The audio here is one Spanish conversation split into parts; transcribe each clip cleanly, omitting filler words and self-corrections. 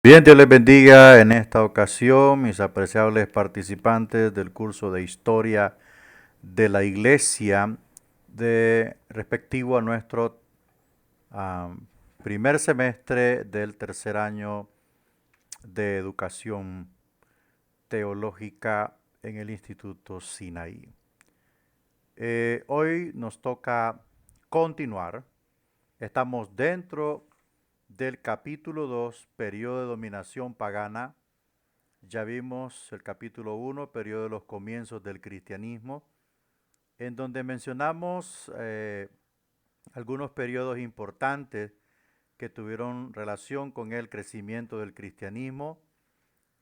Bien, Dios les bendiga en esta ocasión, mis apreciables participantes del curso de Historia de la Iglesia, respectivo a nuestro ah, primer semestre del tercer año de Educación Teológica en el Instituto Sinaí. Hoy nos toca continuar. Estamos dentro del capítulo 2, periodo de dominación pagana. Ya vimos el capítulo 1, periodo de los comienzos del cristianismo, en donde mencionamos algunos periodos importantes que tuvieron relación con el crecimiento del cristianismo.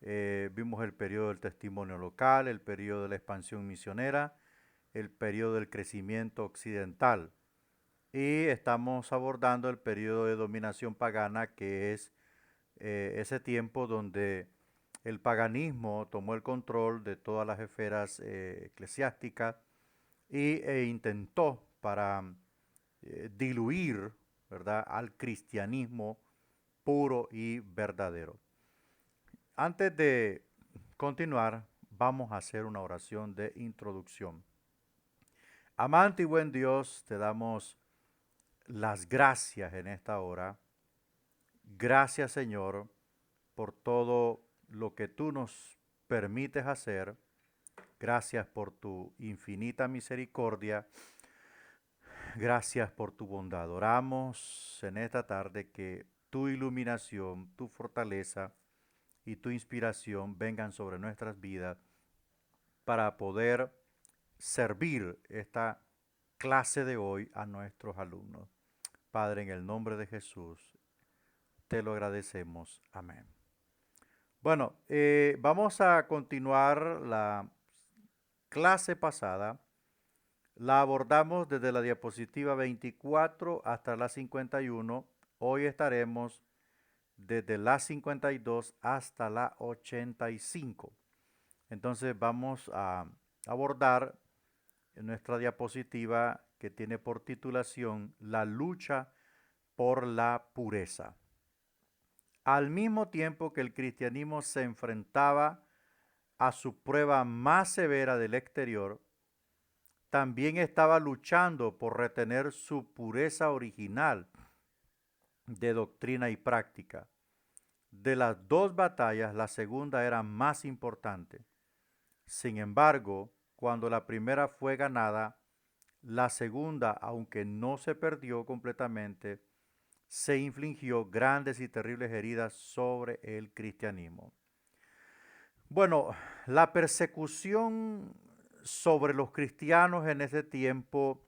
Vimos el periodo del testimonio local, el periodo de la expansión misionera, el periodo del crecimiento occidental. Y estamos abordando el periodo de dominación pagana, que es ese tiempo donde el paganismo tomó el control de todas las esferas eclesiásticas e intentó para diluir, ¿verdad?, al cristianismo puro y verdadero. Antes de continuar, vamos a hacer una oración de introducción. Amante y buen Dios, te damos las gracias en esta hora. Gracias, Señor, por todo lo que tú nos permites hacer. Gracias por tu infinita misericordia. Gracias por tu bondad. Oramos en esta tarde que tu iluminación, tu fortaleza y tu inspiración vengan sobre nuestras vidas para poder servir esta clase de hoy a nuestros alumnos. Padre, en el nombre de Jesús, te lo agradecemos. Amén. Bueno, vamos a continuar la clase pasada. La abordamos desde la diapositiva 24 hasta la 51. Hoy estaremos desde la 52 hasta la 85. Entonces vamos a abordar en nuestra diapositiva que tiene por titulación La lucha por la pureza. Al mismo tiempo que el cristianismo se enfrentaba a su prueba más severa del exterior, también estaba luchando por retener su pureza original de doctrina y práctica. De las dos batallas, la segunda era más importante. Sin embargo, cuando la primera fue ganada, la segunda, aunque no se perdió completamente, se infligió grandes y terribles heridas sobre el cristianismo. Bueno, la persecución sobre los cristianos en ese tiempo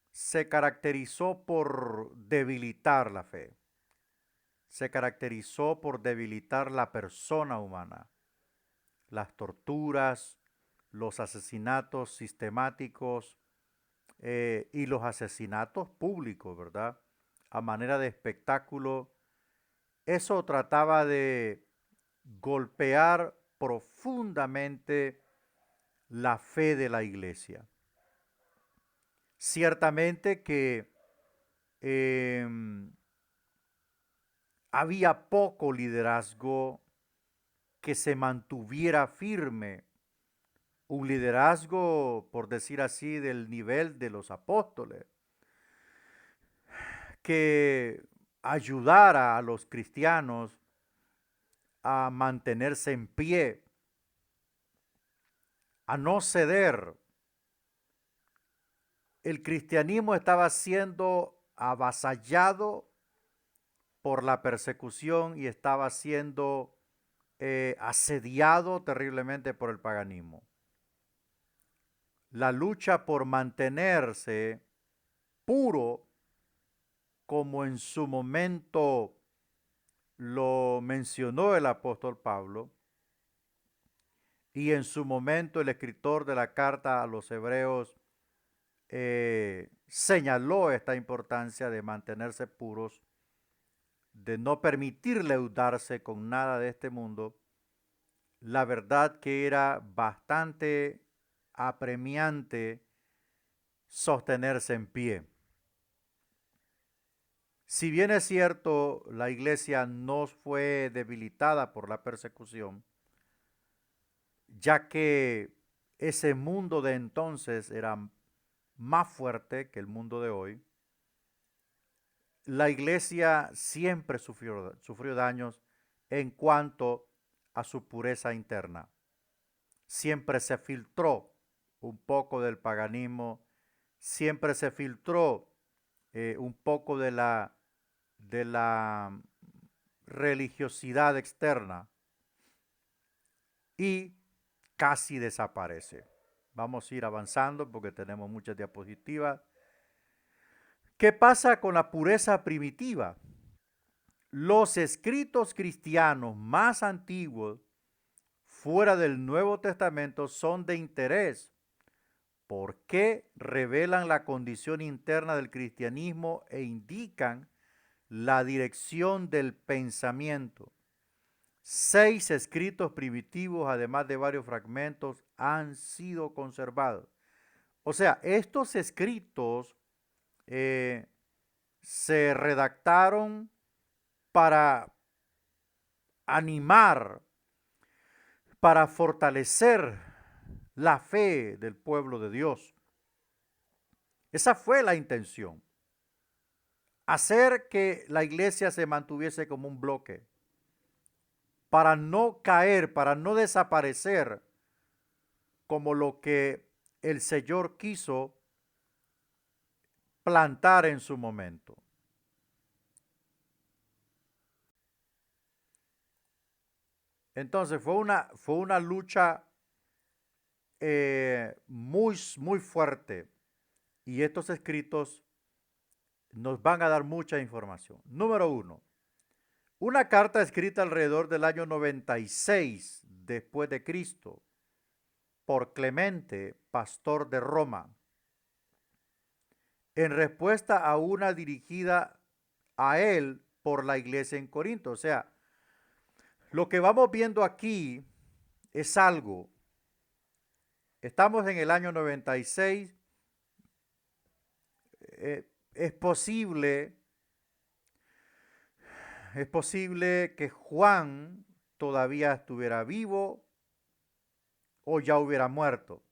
se caracterizó por debilitar la fe, se caracterizó por debilitar la persona humana. Las torturas, los asesinatos sistemáticos y los asesinatos públicos, ¿verdad? A manera de espectáculo, eso trataba de golpear profundamente la fe de la iglesia. Ciertamente que eh, había poco liderazgo que se mantuviera firme, un liderazgo, por decir así, del nivel de los apóstoles, que ayudara a los cristianos a mantenerse en pie, a no ceder. El cristianismo estaba siendo avasallado por la persecución y estaba siendo asediado terriblemente por el paganismo. La lucha por mantenerse puro, como en su momento lo mencionó el apóstol Pablo, y en su momento el escritor de la carta a los hebreos señaló esta importancia de mantenerse puros, de no permitir leudarse con nada de este mundo. La verdad que era bastante apremiante sostenerse en pie. Si bien es cierto, la iglesia no fue debilitada por la persecución, ya que ese mundo de entonces era más fuerte que el mundo de hoy, la iglesia siempre sufrió daños en cuanto a su pureza interna. Siempre se filtró un poco del paganismo, siempre se filtró un poco de la religiosidad externa y casi desaparece. Vamos a ir avanzando porque tenemos muchas diapositivas. ¿Qué pasa con la pureza primitiva? Los escritos cristianos más antiguos fuera del Nuevo Testamento son de interés porque revelan la condición interna del cristianismo e indican la dirección del pensamiento. 6 escritos primitivos, además de varios fragmentos, han sido conservados. O sea, estos escritos eh, se redactaron para animar, para fortalecer la fe del pueblo de Dios. Esa fue la intención. Hacer que la iglesia se mantuviese como un bloque, para no caer, para no desaparecer como lo que el Señor quiso plantar en su momento. Entonces fue una lucha muy fuerte y estos escritos nos van a dar mucha información. Número 1. Una carta escrita alrededor del año 96 después de Cristo por Clemente, pastor de Roma, en respuesta a una dirigida a él por la iglesia en Corinto. O sea, lo que vamos viendo aquí es algo. Estamos en el año 96. Es posible, es posible que Juan todavía estuviera vivo o ya hubiera muerto.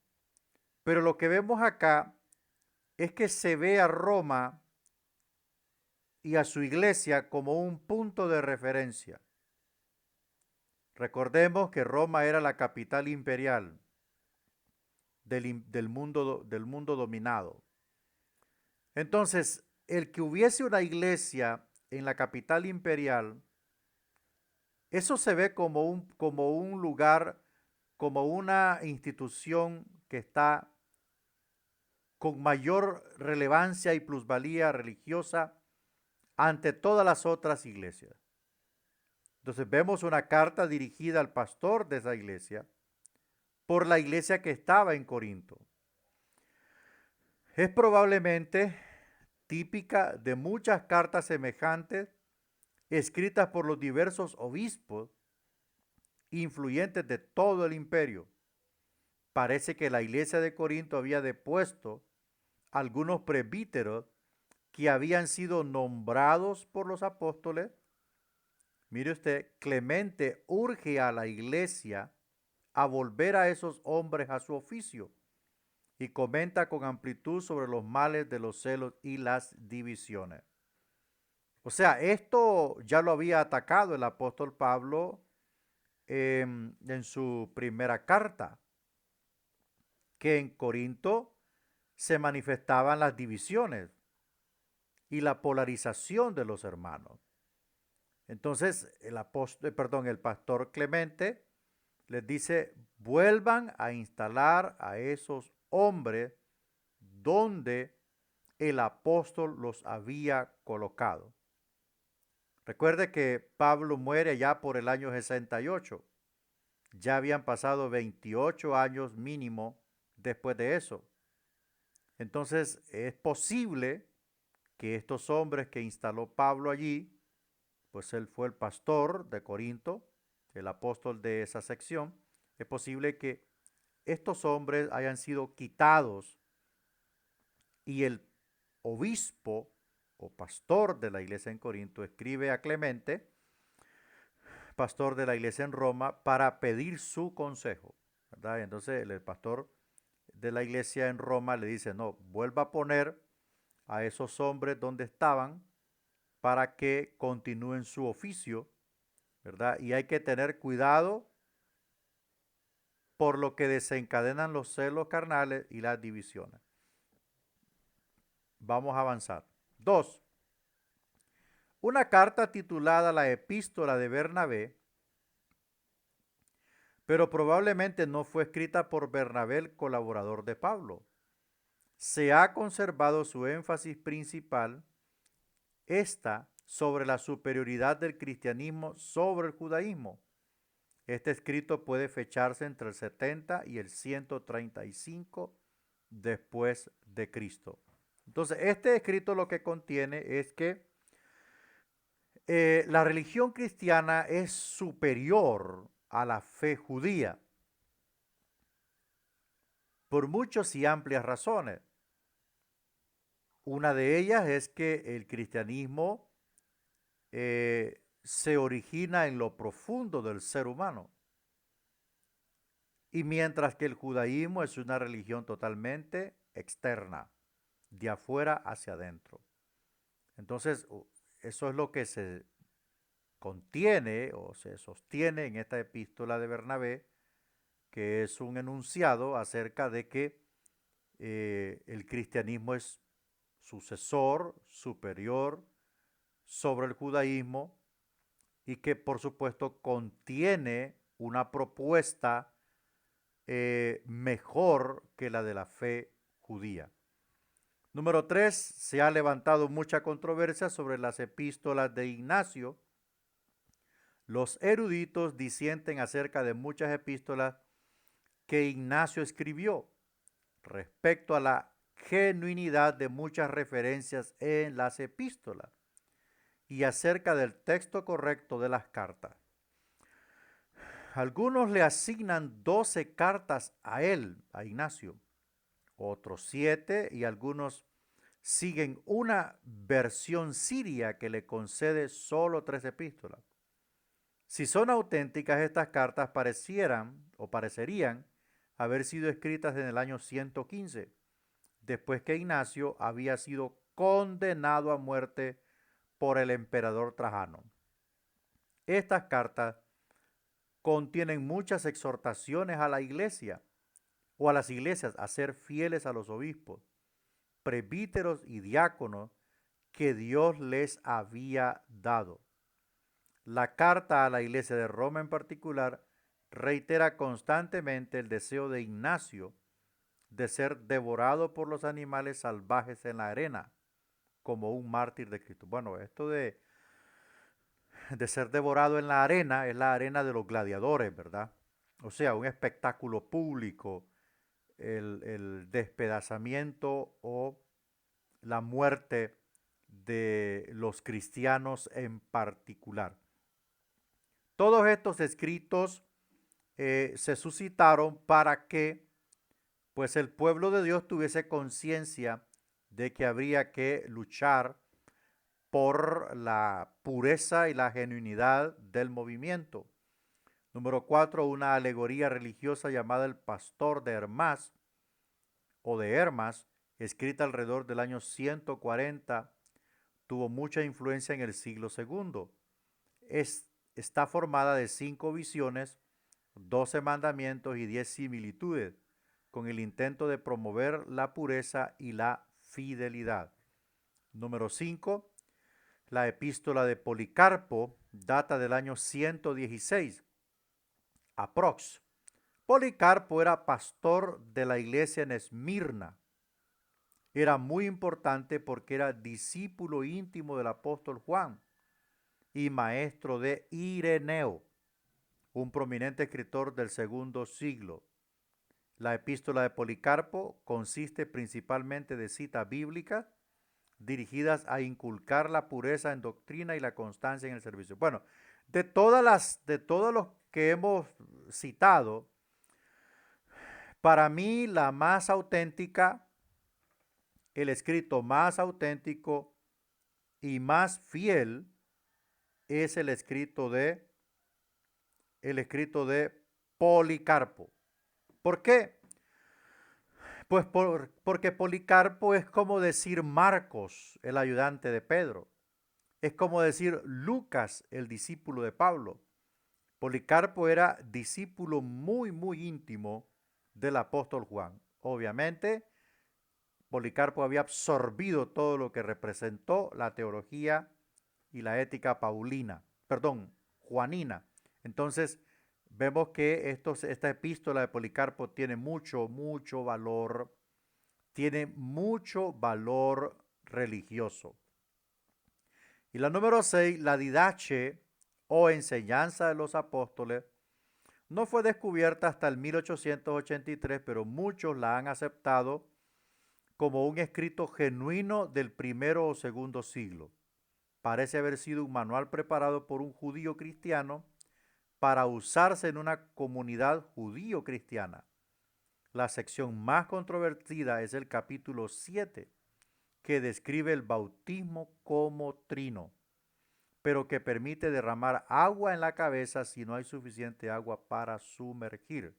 Pero lo que vemos acá es que se ve a Roma y a su iglesia como un punto de referencia. Recordemos que Roma era la capital imperial del mundo dominado. Entonces, el que hubiese una iglesia en la capital imperial, eso se ve como un lugar, como una institución que está con mayor relevancia y plusvalía religiosa ante todas las otras iglesias. Entonces vemos una carta dirigida al pastor de esa iglesia por la iglesia que estaba en Corinto. Es probablemente típica de muchas cartas semejantes escritas por los diversos obispos influyentes de todo el imperio. Parece que la iglesia de Corinto había depuesto algunos presbíteros que habían sido nombrados por los apóstoles. Mire usted, Clemente urge a la iglesia a volver a esos hombres a su oficio y comenta con amplitud sobre los males de los celos y las divisiones. O sea, esto ya lo había atacado el apóstol Pablo en su primera carta, que en Corinto se manifestaban las divisiones y la polarización de los hermanos. Entonces, el pastor Clemente les dice, vuelvan a instalar a esos hombres donde el apóstol los había colocado. Recuerde que Pablo muere ya por el año 68. Ya habían pasado 28 años mínimo después de eso. Entonces, es posible que estos hombres que instaló Pablo allí, pues él fue el pastor de Corinto, el apóstol de esa sección, es posible que estos hombres hayan sido quitados y el obispo o pastor de la iglesia en Corinto, escribe a Clemente, pastor de la iglesia en Roma, para pedir su consejo, ¿verdad? Entonces el pastor de la iglesia en Roma le dice, no, vuelva a poner a esos hombres donde estaban para que continúen su oficio, ¿verdad? Y hay que tener cuidado por lo que desencadenan los celos carnales y las divisiones. Vamos a avanzar. 2. Una carta titulada La Epístola de Bernabé, pero probablemente no fue escrita por Bernabé, el colaborador de Pablo. Se ha conservado su énfasis principal, esta sobre la superioridad del cristianismo sobre el judaísmo. Este escrito puede fecharse entre el 70 y el 135 después de Cristo. Entonces, este escrito lo que contiene es que la religión cristiana es superior a la fe judía por muchas y amplias razones. Una de ellas es que el cristianismo se origina en lo profundo del ser humano. Y mientras que el judaísmo es una religión totalmente externa, de afuera hacia adentro. Entonces, eso es lo que se contiene o se sostiene en esta epístola de Bernabé, que es un enunciado acerca de que el cristianismo es sucesor, superior sobre el judaísmo y que por supuesto contiene una propuesta mejor que la de la fe judía. Número 3, se ha levantado mucha controversia sobre las epístolas de Ignacio. Los eruditos disienten acerca de muchas epístolas que Ignacio escribió respecto a la genuinidad de muchas referencias en las epístolas y acerca del texto correcto de las cartas. Algunos le asignan 12 cartas a él, a Ignacio, otros 7 y algunos siguen una versión siria que le concede solo 3 epístolas. Si son auténticas, estas cartas parecieran o parecerían haber sido escritas en el año 115, después que Ignacio había sido condenado a muerte por el emperador Trajano. Estas cartas contienen muchas exhortaciones a la iglesia o a las iglesias a ser fieles a los obispos, presbíteros y diáconos que Dios les había dado. La carta a la iglesia de Roma en particular reitera constantemente el deseo de Ignacio de ser devorado por los animales salvajes en la arena, como un mártir de Cristo. Bueno, esto de ser devorado en la arena es la arena de los gladiadores, ¿verdad? O sea, un espectáculo público, el despedazamiento o la muerte de los cristianos en particular. Todos estos escritos se suscitaron para que pues el pueblo de Dios tuviese conciencia de que habría que luchar por la pureza y la genuinidad del movimiento. Número 4, una alegoría religiosa llamada El Pastor de Hermas o de Hermas, escrita alrededor del año 140, tuvo mucha influencia en el siglo II. Está formada de 5 visiones, 12 mandamientos y 10 similitudes, con el intento de promover la pureza y la fidelidad. Número 5, la epístola de Policarpo data del año 116, aprox. Policarpo era pastor de la iglesia en Esmirna. Era muy importante porque era discípulo íntimo del apóstol Juan y maestro de Ireneo, un prominente escritor del segundo siglo. La epístola de Policarpo consiste principalmente de citas bíblicas dirigidas a inculcar la pureza en doctrina y la constancia en el servicio. Bueno, de todos los que hemos citado, para mí la más auténtica, el escrito más auténtico y más fiel es el escrito de Policarpo. ¿Por qué? Pues porque Policarpo es como decir Marcos, el ayudante de Pedro. Es como decir Lucas, el discípulo de Pablo. Policarpo era discípulo muy, muy íntimo del apóstol Juan. Obviamente, Policarpo había absorbido todo lo que representó la teología y la ética juanina. Entonces, vemos que esta epístola de Policarpo tiene mucho valor religioso. Y la número 6, la didache o enseñanza de los apóstoles, no fue descubierta hasta el 1883, pero muchos la han aceptado como un escrito genuino del primero o segundo siglo. Parece haber sido un manual preparado por un judío cristiano para usarse en una comunidad judío-cristiana. La sección más controvertida es el capítulo 7, que describe el bautismo como trino, pero que permite derramar agua en la cabeza si no hay suficiente agua para sumergir.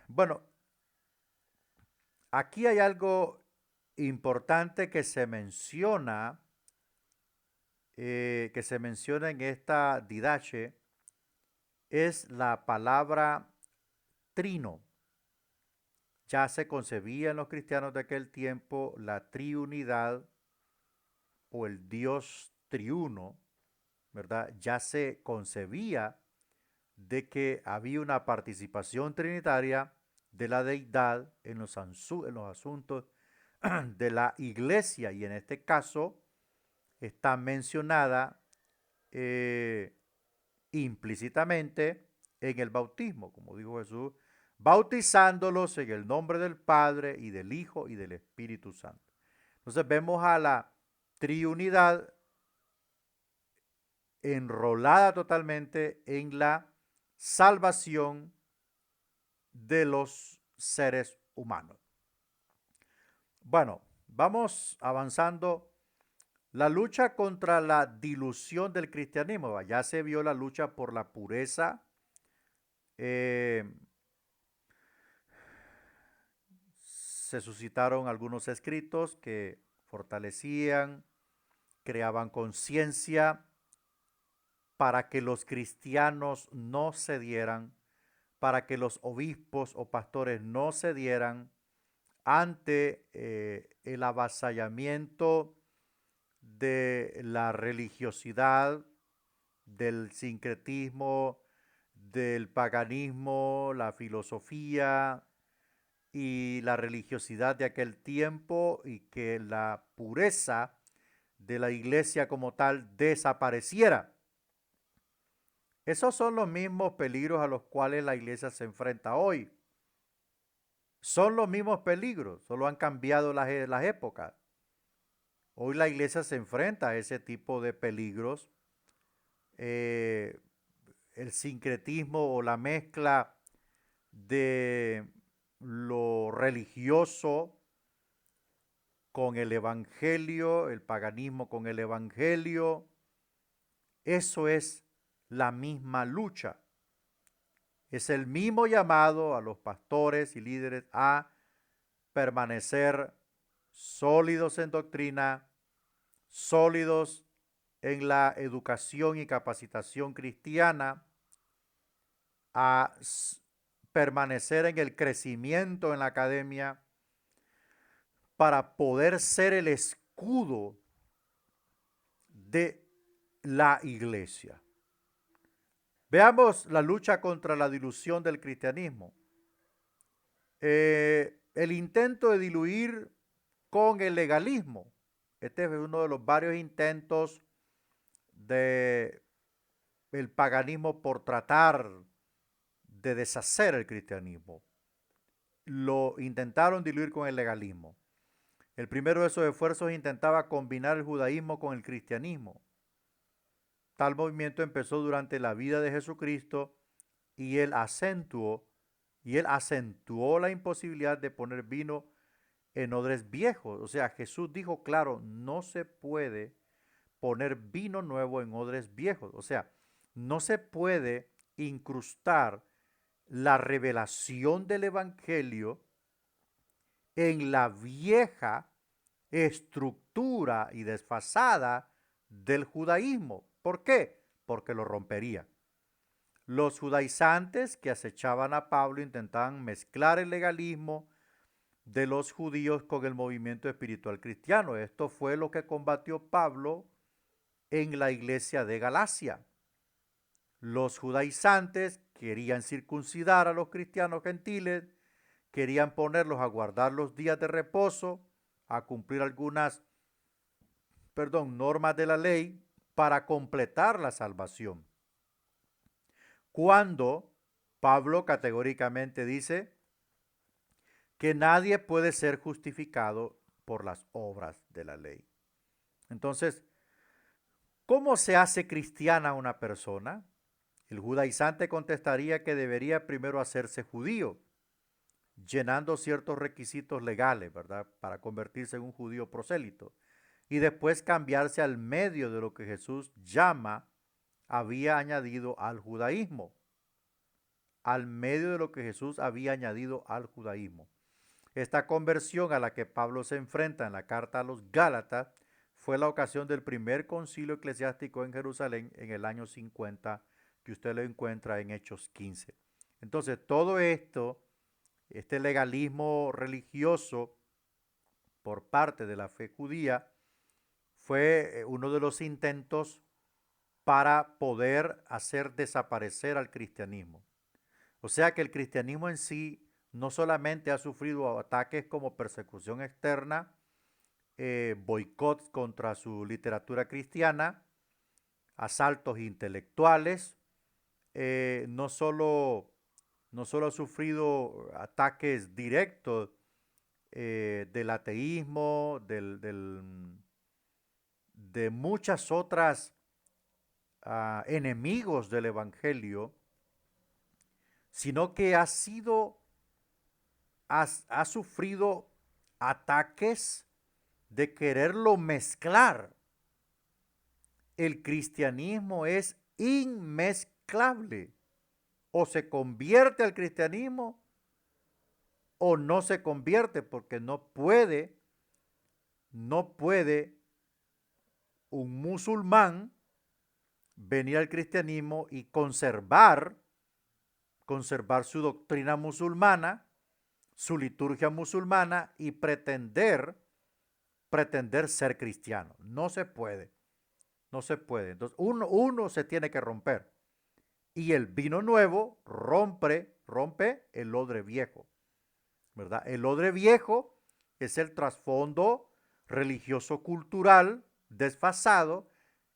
Bueno, aquí hay algo importante que se menciona en esta didache, es la palabra trino. Ya se concebía en los cristianos de aquel tiempo la triunidad o el Dios triuno, ¿verdad? Ya se concebía de que había una participación trinitaria de la deidad en los asuntos de la iglesia, y en este caso está mencionada implícitamente en el bautismo, como dijo Jesús, bautizándolos en el nombre del Padre y del Hijo y del Espíritu Santo. Entonces vemos a la triunidad enrolada totalmente en la salvación de los seres humanos. Bueno, vamos avanzando. La lucha contra la dilución del cristianismo. Ya se vio la lucha por la pureza. Se suscitaron algunos escritos que fortalecían, creaban conciencia para que los cristianos no cedieran, para que los obispos o pastores no cedieran ante el avasallamiento de la religiosidad, del sincretismo, del paganismo, la filosofía y la religiosidad de aquel tiempo, y que la pureza de la iglesia como tal desapareciera. Esos son los mismos peligros a los cuales la iglesia se enfrenta hoy. Son los mismos peligros, solo han cambiado las épocas. Hoy la iglesia se enfrenta a ese tipo de peligros. El sincretismo o la mezcla de lo religioso con el evangelio, el paganismo con el evangelio, eso es la misma lucha. Es el mismo llamado a los pastores y líderes a permanecer sólidos en doctrina, sólidos en la educación y capacitación cristiana, a permanecer en el crecimiento en la academia para poder ser el escudo de la iglesia. Veamos la lucha contra la dilución del cristianismo. El intento de diluir con el legalismo. Este es uno de los varios intentos del paganismo por tratar de deshacer el cristianismo. Lo intentaron diluir con el legalismo. El primero de esos esfuerzos intentaba combinar el judaísmo con el cristianismo. Tal movimiento empezó durante la vida de Jesucristo y él acentuó la imposibilidad de poner vino en odres viejos. O sea, Jesús dijo claro, no se puede poner vino nuevo en odres viejos. O sea, no se puede incrustar la revelación del Evangelio en la vieja estructura y desfasada del judaísmo. ¿Por qué? Porque lo rompería. Los judaizantes que acechaban a Pablo intentaban mezclar el legalismo de los judíos con el movimiento espiritual cristiano. Esto fue lo que combatió Pablo en la iglesia de Galacia. Los judaizantes querían circuncidar a los cristianos gentiles, querían ponerlos a guardar los días de reposo, a cumplir algunas, normas de la ley para completar la salvación. Cuando Pablo categóricamente dice que nadie puede ser justificado por las obras de la ley. Entonces, ¿cómo se hace cristiana una persona? El judaizante contestaría que debería primero hacerse judío, llenando ciertos requisitos legales, ¿verdad? Para convertirse en un judío prosélito. Y después cambiarse al medio de lo que Jesús había añadido al judaísmo. Al medio de lo que Jesús había añadido al judaísmo. Esta conversión a la que Pablo se enfrenta en la carta a los Gálatas fue la ocasión del primer concilio eclesiástico en Jerusalén en el año 50, que usted lo encuentra en Hechos 15. Entonces, todo esto, este legalismo religioso por parte de la fe judía, fue uno de los intentos para poder hacer desaparecer al cristianismo. O sea que el cristianismo en sí no solamente ha sufrido ataques como persecución externa, boicots contra su literatura cristiana, asaltos intelectuales, no solo ha sufrido ataques directos del ateísmo, de muchas otras enemigos del Evangelio, sino que ha sufrido ataques de quererlo mezclar. El cristianismo es inmezclable. O se convierte al cristianismo o no se convierte, porque no puede un musulmán venir al cristianismo y conservar su doctrina musulmana, su liturgia musulmana y pretender ser cristiano. No se puede. No se puede. Entonces, uno se tiene que romper. Y el vino nuevo rompe el odre viejo, ¿verdad? El odre viejo es el trasfondo religioso cultural desfasado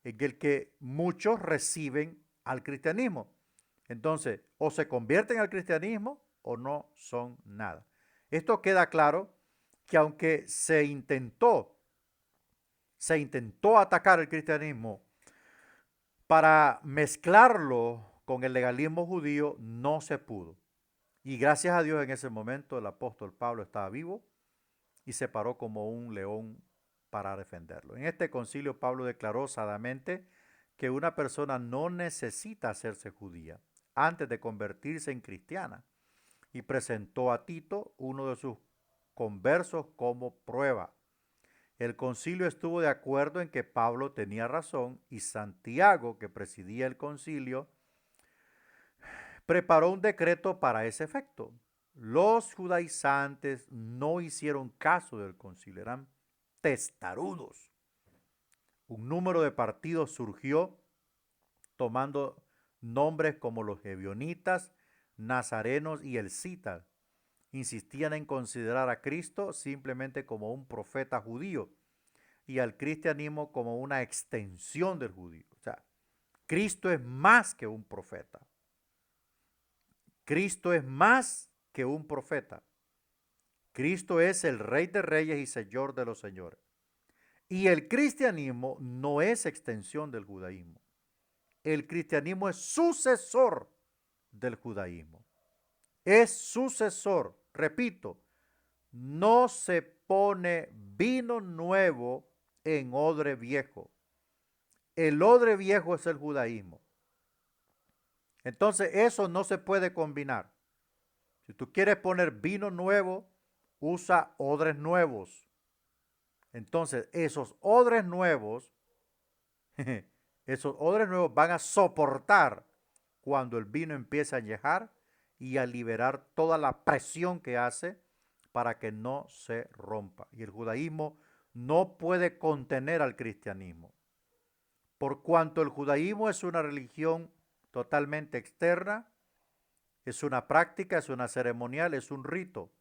en el que muchos reciben al cristianismo. Entonces, o se convierten al cristianismo o no son nada. Esto queda claro que aunque se intentó atacar el cristianismo para mezclarlo con el legalismo judío, no se pudo. Y gracias a Dios en ese momento el apóstol Pablo estaba vivo y se paró como un león para defenderlo. En este concilio Pablo declaró osadamente que una persona no necesita hacerse judía antes de convertirse en cristiana y presentó a Tito, uno de sus conversos, como prueba. El concilio estuvo de acuerdo en que Pablo tenía razón y Santiago, que presidía el concilio, preparó un decreto para ese efecto. Los judaizantes no hicieron caso del concilio, eran testarudos. Un número de partidos surgió tomando nombres como los gebionitas, nazarenos y elcitas. Insistían en considerar a Cristo simplemente como un profeta judío y al cristianismo como una extensión del judío. O sea, Cristo es más que un profeta. Cristo es más que un profeta. Cristo es el Rey de Reyes y Señor de los Señores. Y el cristianismo no es extensión del judaísmo. El cristianismo es sucesor del judaísmo. Es sucesor. Repito, no se pone vino nuevo en odre viejo. El odre viejo es el judaísmo. Entonces eso no se puede combinar. Si tú quieres poner vino nuevo, usa odres nuevos. Entonces esos odres nuevos, esos odres nuevos van a soportar cuando el vino empieza a añejar y a liberar toda la presión que hace para que no se rompa. Y el judaísmo no puede contener al cristianismo. Por cuanto el judaísmo es una religión totalmente externa, es una práctica, es una ceremonial, es un rito.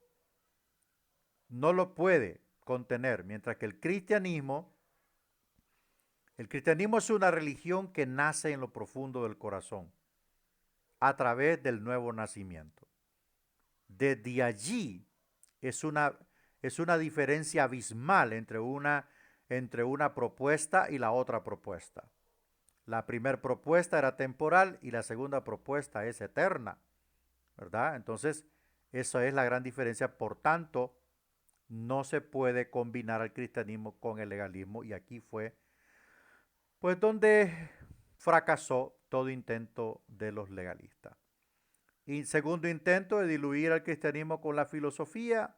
No lo puede contener, mientras que el cristianismo es una religión que nace en lo profundo del corazón, a través del nuevo nacimiento. Desde allí es una diferencia abismal entre una propuesta y la otra propuesta. La primera propuesta era temporal y la segunda propuesta es eterna, ¿verdad? Entonces, esa es la gran diferencia. Por tanto, no se puede combinar el cristianismo con el legalismo, y aquí fue pues donde fracasó todo intento de los legalistas. Y segundo intento de diluir al cristianismo con la filosofía.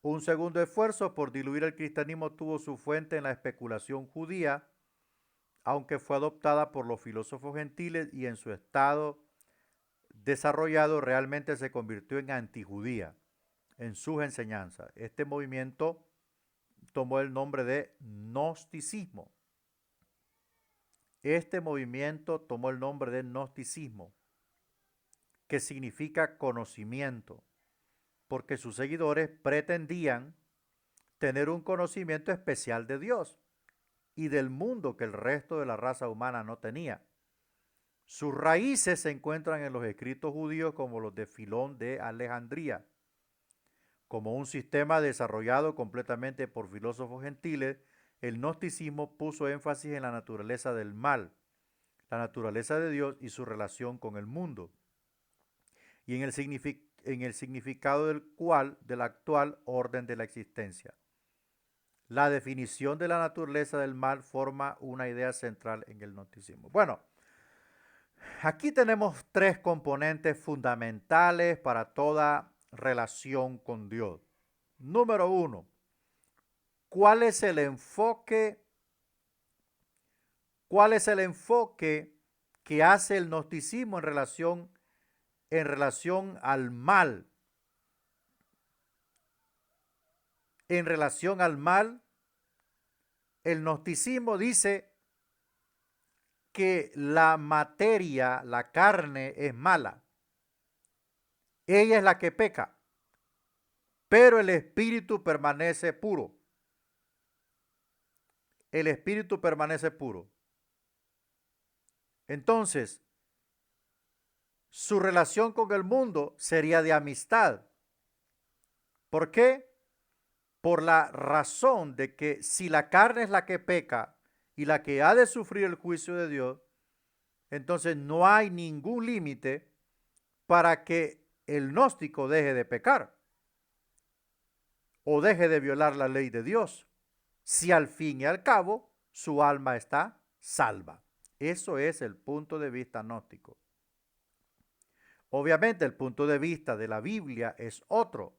Un segundo esfuerzo por diluir el cristianismo tuvo su fuente en la especulación judía, aunque fue adoptada por los filósofos gentiles y en su estado desarrollado realmente se convirtió en antijudía en sus enseñanzas. Este movimiento tomó el nombre de gnosticismo. Este movimiento tomó el nombre de gnosticismo, que significa conocimiento, porque sus seguidores pretendían tener un conocimiento especial de Dios y del mundo que el resto de la raza humana no tenía. Sus raíces se encuentran en los escritos judíos como los de Filón de Alejandría. Como un sistema desarrollado completamente por filósofos gentiles, el gnosticismo puso énfasis en la naturaleza del mal, la naturaleza de Dios y su relación con el mundo, y en el significado del actual orden de la existencia. La definición de la naturaleza del mal forma una idea central en el gnosticismo. Bueno, aquí tenemos tres componentes fundamentales para toda relación con Dios. Número uno, ¿cuál es el enfoque? ¿Cuál es el enfoque que hace el gnosticismo en relación al mal? En relación al mal, el gnosticismo dice que la materia, la carne, es mala. Ella es la que peca, pero el espíritu permanece puro. El espíritu permanece puro. Entonces, su relación con el mundo sería de amistad. ¿Por qué? Por la razón de que si la carne es la que peca y la que ha de sufrir el juicio de Dios, entonces no hay ningún límite para que el gnóstico deje de pecar o deje de violar la ley de Dios, si al fin y al cabo su alma está salva. Eso es el punto de vista gnóstico. Obviamente el punto de vista de la Biblia es otro,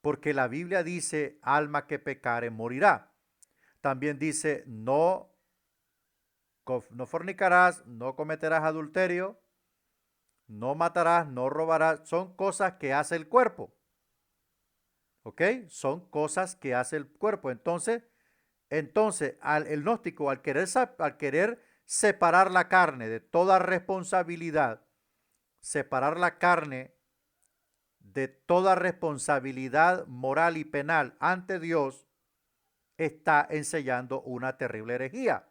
porque la Biblia dice, alma que pecare morirá. También dice, no fornicarás, no cometerás adulterio, no matarás, no robarás. Son cosas que hace el cuerpo. ¿Ok? Son cosas que hace el cuerpo. Entonces el gnóstico, al querer separar la carne de toda responsabilidad, separar la carne de toda responsabilidad moral y penal ante Dios, está enseñando una terrible herejía.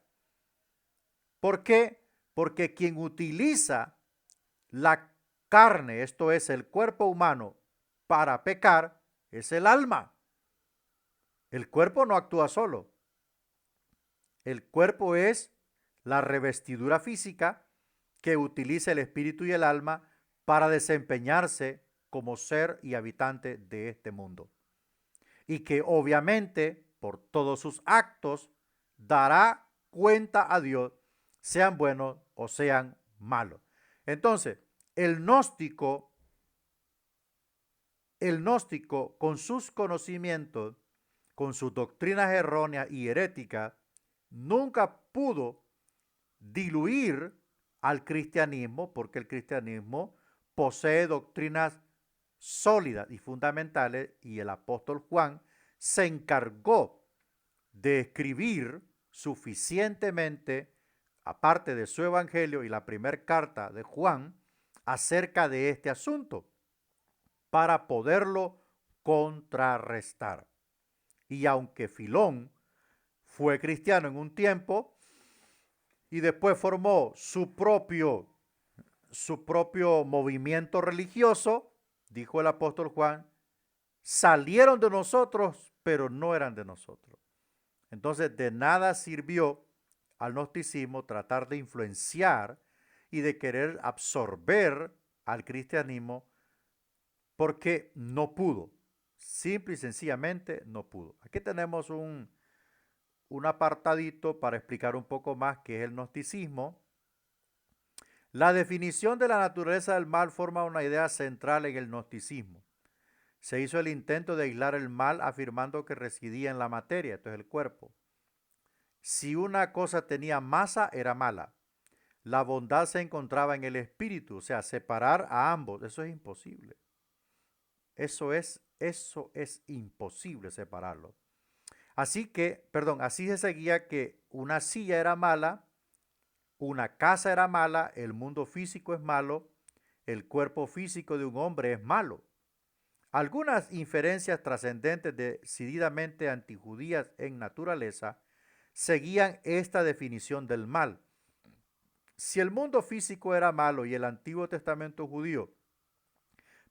¿Por qué? Porque quien utiliza la carne, esto es el cuerpo humano, para pecar, es el alma. El cuerpo no actúa solo. El cuerpo es la revestidura física que utiliza el espíritu y el alma para desempeñarse como ser y habitante de este mundo. y que obviamente por todos sus actos dará cuenta a Dios, sean buenos o sean malos. Entonces, el gnóstico con sus conocimientos, con sus doctrinas erróneas y heréticas, nunca pudo diluir al cristianismo, porque el cristianismo posee doctrinas sólidas y fundamentales, y el apóstol Juan se encargó de escribir suficientemente, aparte de su evangelio y la primera carta de Juan, acerca de este asunto, para poderlo contrarrestar. Y aunque Filón fue cristiano en un tiempo y después formó su propio movimiento religioso, dijo el apóstol Juan, salieron de nosotros, pero no eran de nosotros. Entonces, de nada sirvió al gnosticismo tratar de influenciar y de querer absorber al cristianismo, porque no pudo. Simple y sencillamente no pudo. Aquí tenemos un apartadito para explicar un poco más qué es el gnosticismo. La definición de la naturaleza del mal forma una idea central en el gnosticismo. Se hizo el intento de aislar el mal afirmando que residía en la materia, esto es el cuerpo. Si una cosa tenía masa, era mala. La bondad se encontraba en el espíritu, o sea, separar a ambos, eso es imposible. Eso es imposible separarlo. Así se seguía que una silla era mala, una casa era mala, el mundo físico es malo, el cuerpo físico de un hombre es malo. Algunas inferencias trascendentes decididamente antijudías en naturaleza seguían esta definición del mal. Si el mundo físico era malo y el Antiguo Testamento judío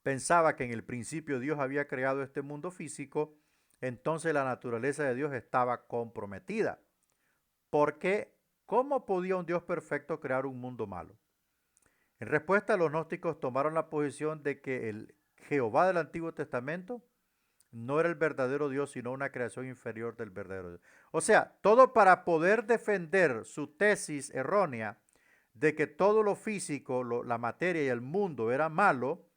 pensaba que en el principio Dios había creado este mundo físico, entonces la naturaleza de Dios estaba comprometida. Porque, ¿cómo podía un Dios perfecto crear un mundo malo? En respuesta, los gnósticos tomaron la posición de que el Jehová del Antiguo Testamento no era el verdadero Dios, sino una creación inferior del verdadero Dios. O sea, todo para poder defender su tesis errónea de que todo lo físico, la materia y el mundo era malo,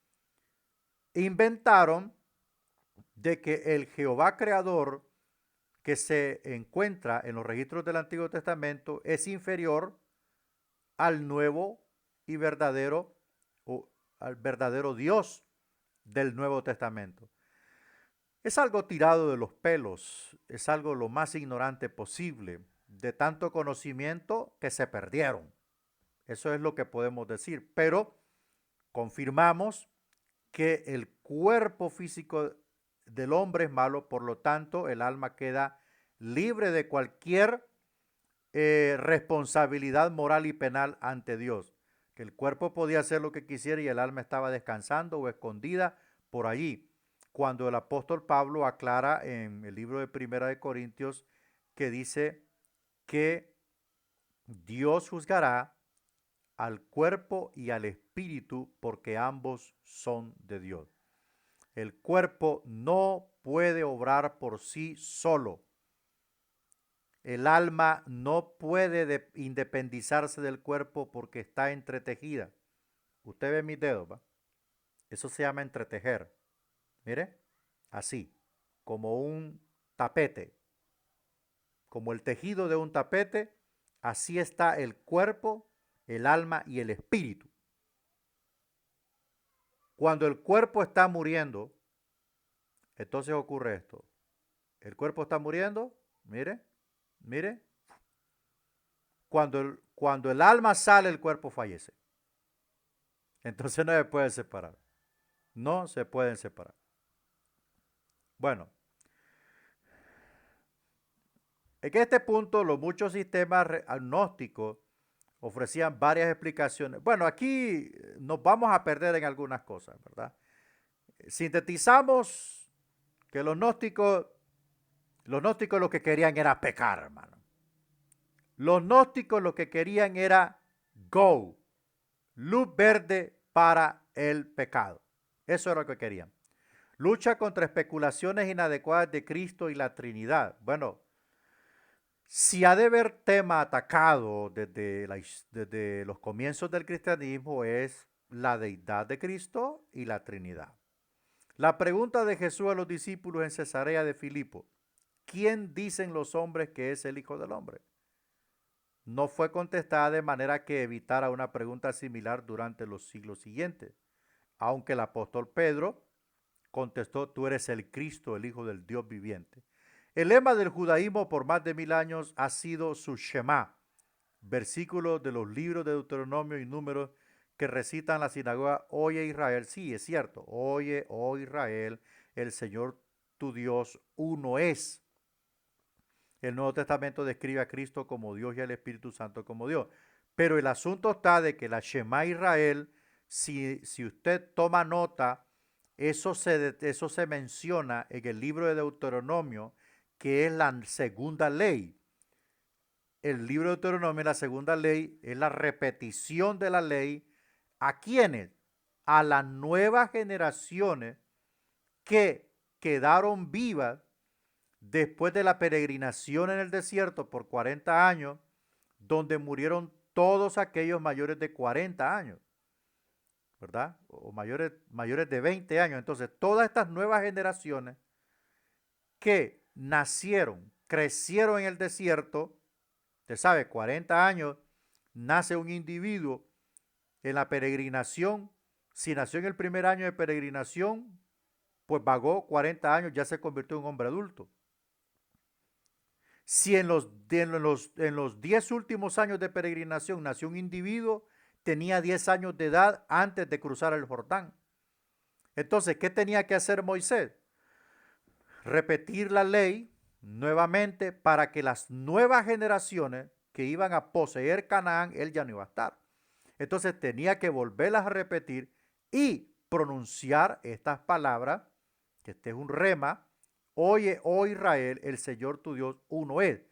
inventaron de que el Jehová creador que se encuentra en los registros del Antiguo Testamento es inferior al nuevo y verdadero, o al verdadero Dios del Nuevo Testamento. Es algo tirado de los pelos, es algo lo más ignorante posible, de tanto conocimiento que se perdieron. Eso es lo que podemos decir, pero confirmamos que el cuerpo físico del hombre es malo, por lo tanto el alma queda libre de cualquier responsabilidad moral y penal ante Dios. Que el cuerpo podía hacer lo que quisiera y el alma estaba descansando o escondida por allí. Cuando el apóstol Pablo aclara en el libro de Primera de Corintios que dice que Dios juzgará al cuerpo y al espíritu porque ambos son de Dios. El cuerpo no puede obrar por sí solo. El alma no puede independizarse del cuerpo porque está entretejida. Usted ve mis dedos, ¿va? Eso se llama entretejer. Mire, así, como un tapete. Como el tejido de un tapete, así está el cuerpo, el alma y el espíritu. Cuando el cuerpo está muriendo, entonces ocurre esto. El cuerpo está muriendo, mire, mire. Cuando el alma sale, el cuerpo fallece. Entonces no se pueden separar. No se pueden separar. Bueno, en este punto los muchos sistemas agnósticos ofrecían varias explicaciones. Bueno, aquí nos vamos a perder en algunas cosas, ¿verdad? Sintetizamos que los gnósticos lo que querían era pecar, hermano. Los gnósticos lo que querían era go, luz verde para el pecado. Eso era lo que querían. Lucha contra especulaciones inadecuadas de Cristo y la Trinidad. Bueno, si ha de haber tema atacado desde los comienzos del cristianismo es la deidad de Cristo y la Trinidad. La pregunta de Jesús a los discípulos en Cesarea de Filipo, ¿quién dicen los hombres que es el Hijo del Hombre? No fue contestada de manera que evitara una pregunta similar durante los siglos siguientes, aunque el apóstol Pedro contestó, tú eres el Cristo, el Hijo del Dios viviente. El lema del judaísmo por más de 1000 años ha sido su Shema, versículos de los libros de Deuteronomio y Números que recitan la sinagoga, oye Israel, sí, es cierto, oye, oh Israel, el Señor tu Dios uno es. El Nuevo Testamento describe a Cristo como Dios y al Espíritu Santo como Dios. Pero el asunto está de que la Shema Israel, si usted toma nota, eso se menciona en el libro de Deuteronomio, que es la segunda ley. El libro de Deuteronomio, la segunda ley, es la repetición de la ley. ¿A quiénes? A las nuevas generaciones que quedaron vivas después de la peregrinación en el desierto por 40 años, donde murieron todos aquellos mayores de 40 años, ¿verdad? O mayores de 20 años. Entonces, todas estas nuevas generaciones que nacieron, crecieron en el desierto, usted sabe, 40 años, nace un individuo en la peregrinación. Si nació en el primer año de peregrinación, pues vagó 40 años, ya se convirtió en un hombre adulto. Si en los 10 últimos años de peregrinación nació un individuo, tenía 10 años de edad antes de cruzar el Jordán. Entonces, ¿qué tenía que hacer Moisés? Repetir la ley nuevamente para que las nuevas generaciones que iban a poseer Canaán, él ya no iba a estar. Entonces tenía que volverlas a repetir y pronunciar estas palabras, que este es un rema, oye, oh Israel, el Señor tu Dios, uno es.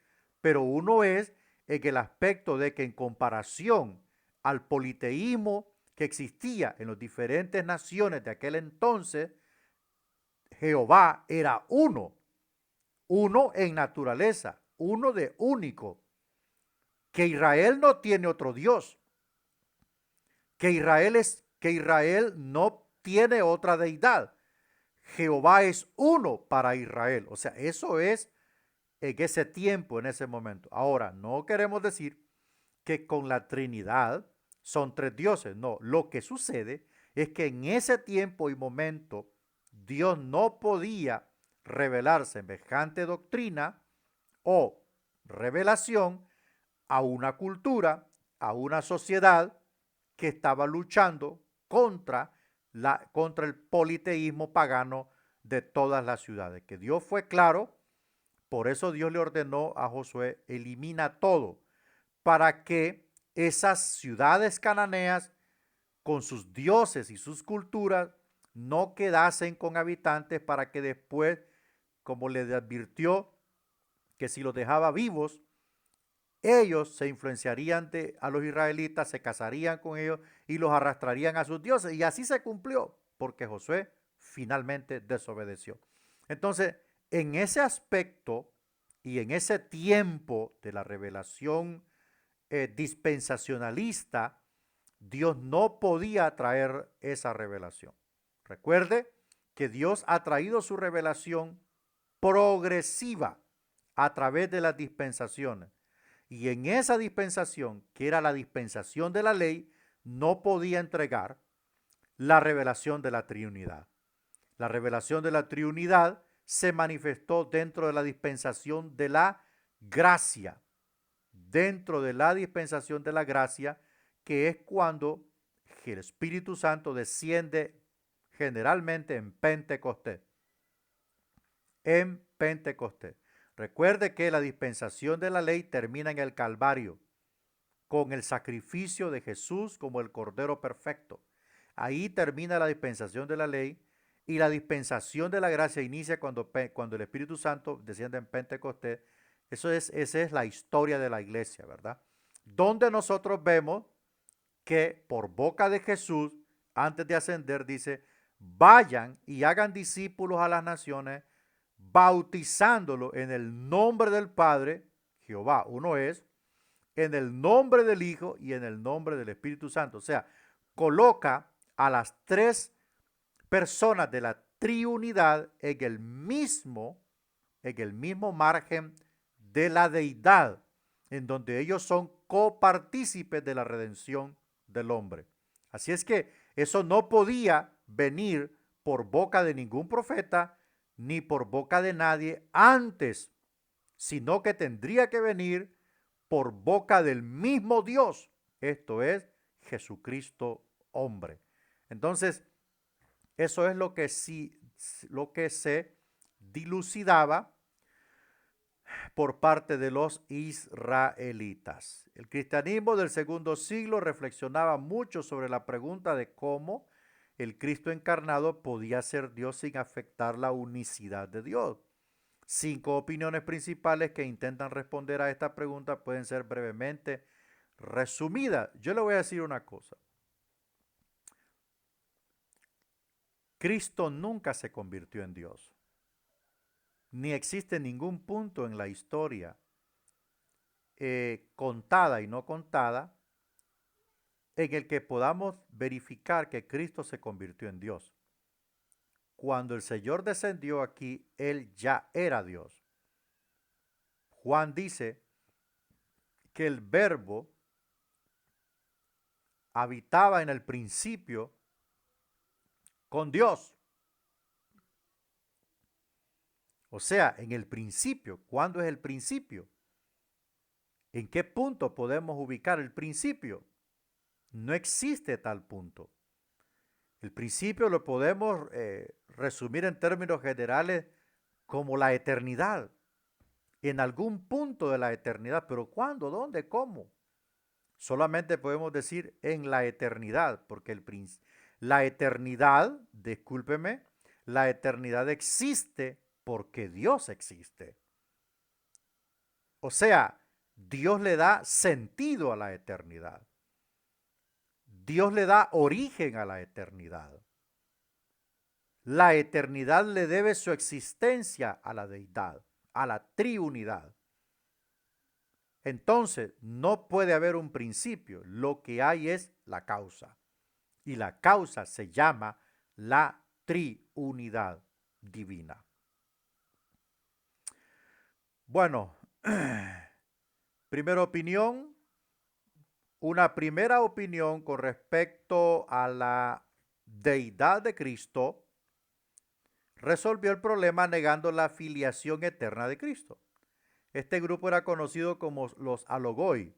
Pero uno es en el aspecto de que en comparación al politeísmo que existía en las diferentes naciones de aquel entonces, Jehová era uno en naturaleza, uno de único, que Israel no tiene otro Dios, que Israel no tiene otra deidad. Jehová es uno para Israel. O sea, eso es en ese tiempo, en ese momento. Ahora, no queremos decir que con la Trinidad son tres dioses. No, lo que sucede es que en ese tiempo y momento Dios no podía revelar semejante doctrina o revelación a una cultura, a una sociedad que estaba luchando contra el politeísmo pagano de todas las ciudades. Que Dios fue claro, por eso Dios le ordenó a Josué, elimina todo, para que esas ciudades cananeas, con sus dioses y sus culturas, no quedasen con habitantes para que después, como le advirtió, que si los dejaba vivos, ellos se influenciarían a los israelitas, se casarían con ellos y los arrastrarían a sus dioses. Y así se cumplió, porque Josué finalmente desobedeció. Entonces, en ese aspecto y en ese tiempo de la revelación dispensacionalista, Dios no podía traer esa revelación. Recuerde que Dios ha traído su revelación progresiva a través de las dispensaciones. Y en esa dispensación, que era la dispensación de la ley, no podía entregar la revelación de la triunidad. La revelación de la triunidad se manifestó dentro de la dispensación de la gracia. Dentro de la dispensación de la gracia, que es cuando el Espíritu Santo desciende generalmente en Pentecostés. En Pentecostés. Recuerde que la dispensación de la ley termina en el Calvario, con el sacrificio de Jesús como el Cordero perfecto. Ahí termina la dispensación de la ley y la dispensación de la gracia inicia cuando el Espíritu Santo desciende en Pentecostés. Esa es la historia de la iglesia, ¿verdad? Donde nosotros vemos que por boca de Jesús, antes de ascender, dice, vayan y hagan discípulos a las naciones, bautizándolos en el nombre del Padre, Jehová, uno es, en el nombre del Hijo y en el nombre del Espíritu Santo. O sea, coloca a las tres personas de la triunidad en el mismo margen de la deidad, en donde ellos son copartícipes de la redención del hombre. Así es que eso no podía venir por boca de ningún profeta ni por boca de nadie antes, sino que tendría que venir por boca del mismo Dios, esto es Jesucristo hombre. Entonces, eso es lo que se dilucidaba por parte de los israelitas. El cristianismo del segundo siglo reflexionaba mucho sobre la pregunta de cómo el Cristo encarnado podía ser Dios sin afectar la unicidad de Dios. 5 opiniones principales que intentan responder a esta pregunta pueden ser brevemente resumidas. Yo le voy a decir una cosa. Cristo nunca se convirtió en Dios. Ni existe ningún punto en la historia contada y no contada en el que podamos verificar que Cristo se convirtió en Dios. Cuando el Señor descendió aquí, Él ya era Dios. Juan dice que el Verbo habitaba en el principio con Dios. O sea, en el principio. ¿Cuándo es el principio? ¿En qué punto podemos ubicar el principio? No existe tal punto. El principio lo podemos resumir en términos generales como la eternidad. En algún punto de la eternidad. ¿Pero cuándo? ¿Dónde? ¿Cómo? Solamente podemos decir en la eternidad, porque la eternidad, discúlpeme, la eternidad existe porque Dios existe. O sea, Dios le da sentido a la eternidad. Dios le da origen a la eternidad. La eternidad le debe su existencia a la deidad, a la triunidad. Entonces, no puede haber un principio, lo que hay es la causa. Y la causa se llama la triunidad divina. Bueno, primera opinión, una primera opinión con respecto a la deidad de Cristo resolvió el problema negando la filiación eterna de Cristo. Este grupo era conocido como los alogoi,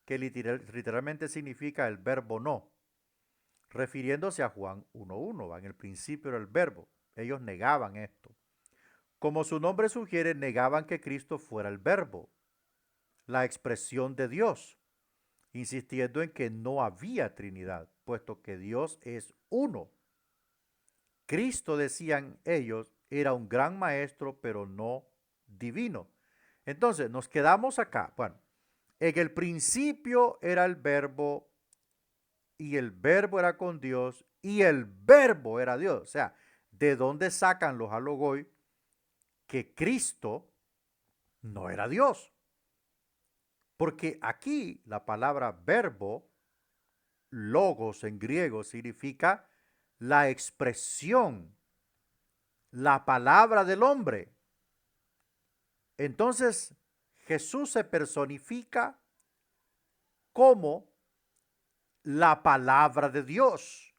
que literalmente significa el verbo no, refiriéndose a Juan 1.1. En el principio era el verbo. Ellos negaban esto. Como su nombre sugiere, negaban que Cristo fuera el verbo, la expresión de Dios, insistiendo en que no había Trinidad, puesto que Dios es uno. Cristo, decían ellos, era un gran maestro, pero no divino. Entonces, nos quedamos acá. Bueno, en el principio era el verbo y el verbo era con Dios y el verbo era Dios. O sea, ¿de dónde sacan los alogoi que Cristo no era Dios? Porque aquí la palabra verbo, logos en griego, significa la expresión, la palabra del hombre. Entonces, Jesús se personifica como la palabra de Dios.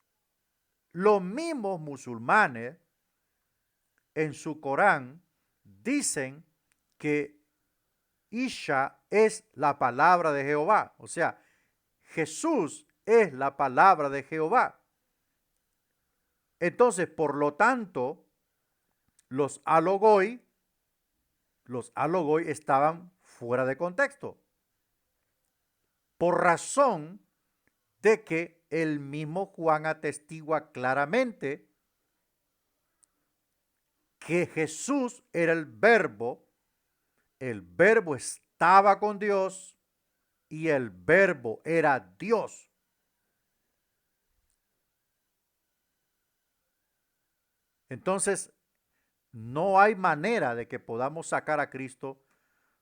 Los mismos musulmanes en su Corán dicen que Isha es la palabra de Jehová. O sea, Jesús es la palabra de Jehová. Entonces, por lo tanto, los alogoi estaban fuera de contexto. Por razón de que el mismo Juan atestigua claramente que Jesús era el verbo estaba con Dios y el verbo era Dios. Entonces, no hay manera de que podamos sacar a Cristo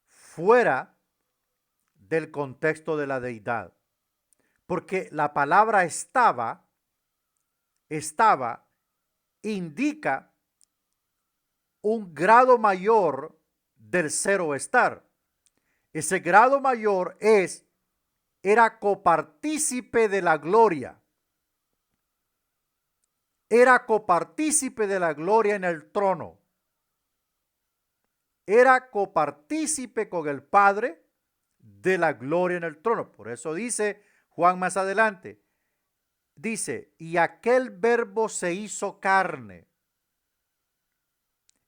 fuera del contexto de la deidad. Porque la palabra estaba, indica un grado mayor del ser o estar. Ese grado mayor era copartícipe de la gloria. Era copartícipe de la gloria en el trono. Era copartícipe con el Padre de la gloria en el trono. Por eso dice Juan más adelante, dice, y aquel verbo se hizo carne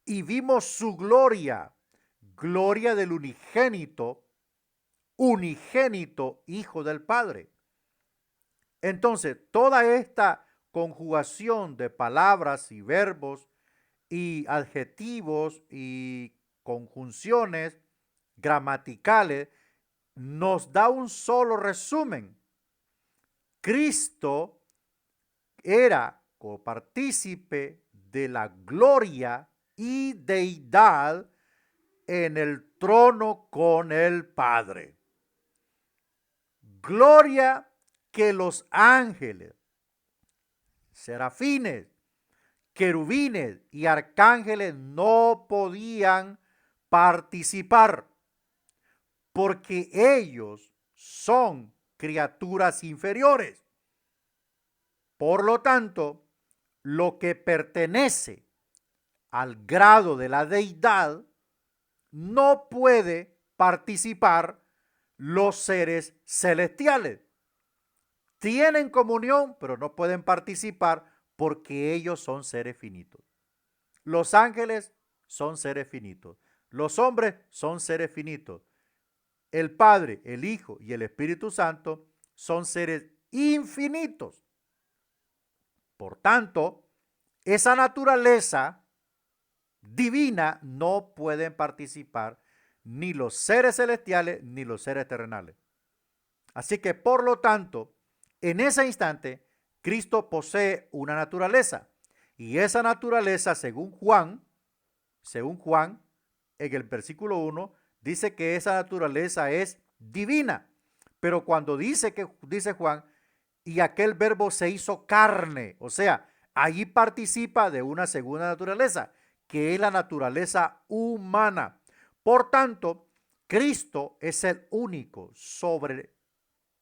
y vimos su gloria, gloria del unigénito Hijo del Padre. Entonces, toda esta conjugación de palabras y verbos y adjetivos y conjunciones gramaticales nos da un solo resumen. Cristo era copartícipe de la gloria y deidad en el trono con el Padre. Gloria que los ángeles, serafines, querubines y arcángeles no podían participar, porque ellos son criaturas inferiores. Por lo tanto, lo que pertenece al grado de la deidad no puede participar los seres celestiales. Tienen comunión, pero no pueden participar porque ellos son seres finitos. Los ángeles son seres finitos. Los hombres son seres finitos. El Padre, el Hijo y el Espíritu Santo son seres infinitos. Por tanto, esa naturaleza divina no pueden participar ni los seres celestiales ni los seres terrenales. Así que, por lo tanto, en ese instante, Cristo posee una naturaleza. Y esa naturaleza, según Juan, en el versículo 1, dice que esa naturaleza es divina. Pero cuando dice Juan, y aquel verbo se hizo carne, o sea, allí participa de una segunda naturaleza, que es la naturaleza humana. Por tanto, Cristo es el único sobre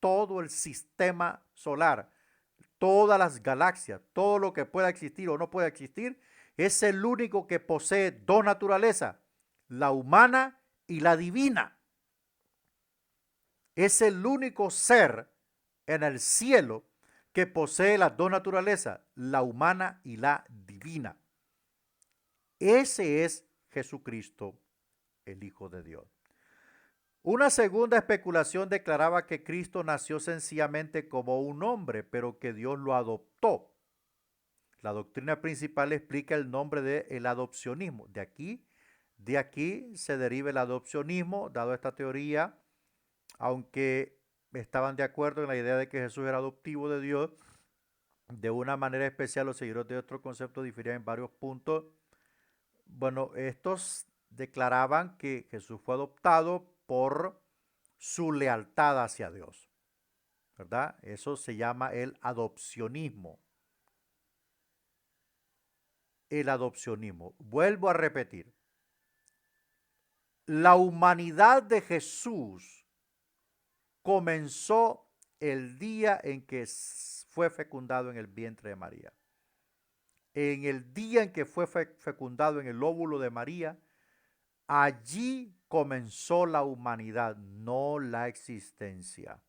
todo el sistema solar, todas las galaxias, todo lo que pueda existir o no pueda existir, es el único que posee dos naturalezas, la humana y la divina. Es el único ser en el cielo que posee las dos naturalezas, la humana y la divina. Ese es Jesucristo, el Hijo de Dios. Una segunda especulación declaraba que Cristo nació sencillamente como un hombre, pero que Dios lo adoptó. La doctrina principal explica el nombre del adopcionismo. De aquí se deriva el adopcionismo, dado esta teoría, aunque estaban de acuerdo en la idea de que Jesús era adoptivo de Dios, de una manera especial los seguidores de otro concepto difieren en varios puntos. Bueno, estos declaraban que Jesús fue adoptado por su lealtad hacia Dios, ¿verdad? Eso se llama el adopcionismo. El adopcionismo. Vuelvo a repetir. La humanidad de Jesús comenzó el día en que fue fecundado en el vientre de María. En el día en que fue fecundado en el óvulo de María, allí comenzó la humanidad, no la existencia.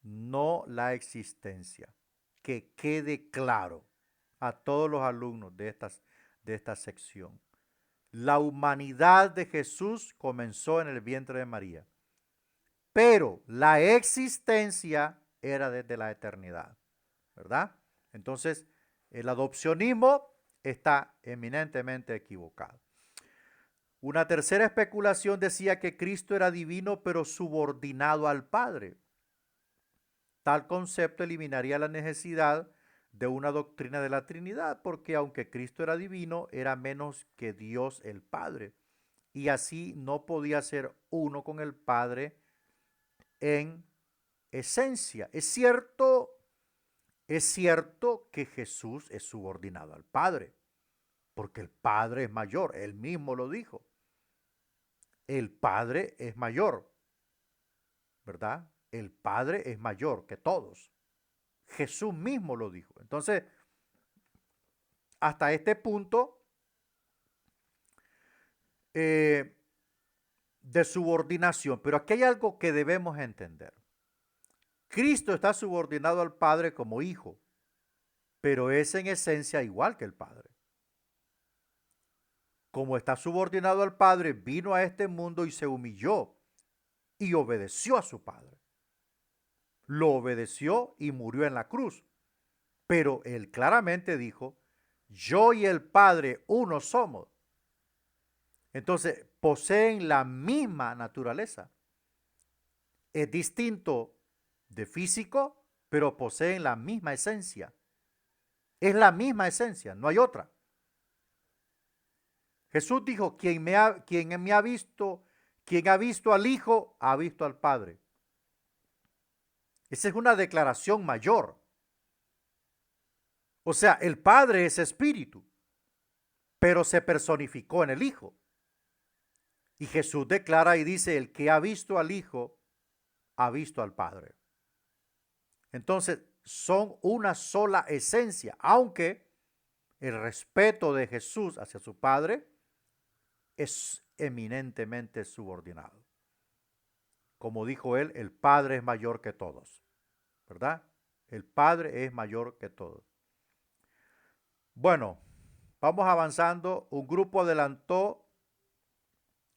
No la existencia. Que quede claro a todos los alumnos de esta sección. La humanidad de Jesús comenzó en el vientre de María, pero la existencia era desde la eternidad, ¿verdad? Entonces, el adopcionismo está eminentemente equivocado. Una tercera especulación decía que Cristo era divino pero subordinado al Padre. Tal concepto eliminaría la necesidad de una doctrina de la Trinidad, porque aunque Cristo era divino, era menos que Dios el Padre. Y así no podía ser uno con el Padre en esencia. Es cierto que Jesús es subordinado al Padre, porque el Padre es mayor, él mismo lo dijo. El Padre es mayor, ¿verdad? El Padre es mayor que todos. Jesús mismo lo dijo. Entonces, hasta este punto eh, de subordinación, pero aquí hay algo que debemos entender. Cristo está subordinado al Padre como hijo, pero es en esencia igual que el Padre. Como está subordinado al Padre, vino a este mundo y se humilló y obedeció a su Padre. Lo obedeció y murió en la cruz. Pero él claramente dijo, yo y el Padre uno somos. Entonces, poseen la misma naturaleza. Es distinto de físico, pero poseen la misma esencia. Es la misma esencia, no hay otra. Jesús dijo, quien ha visto al Hijo, ha visto al Padre. Esa es una declaración mayor. O sea, el Padre es espíritu, pero se personificó en el Hijo. Y Jesús declara y dice, el que ha visto al Hijo, ha visto al Padre. Entonces, son una sola esencia, aunque el respeto de Jesús hacia su Padre es eminentemente subordinado. Como dijo él, el Padre es mayor que todos, ¿verdad? El Padre es mayor que todos. Bueno, vamos avanzando. Un grupo adelantó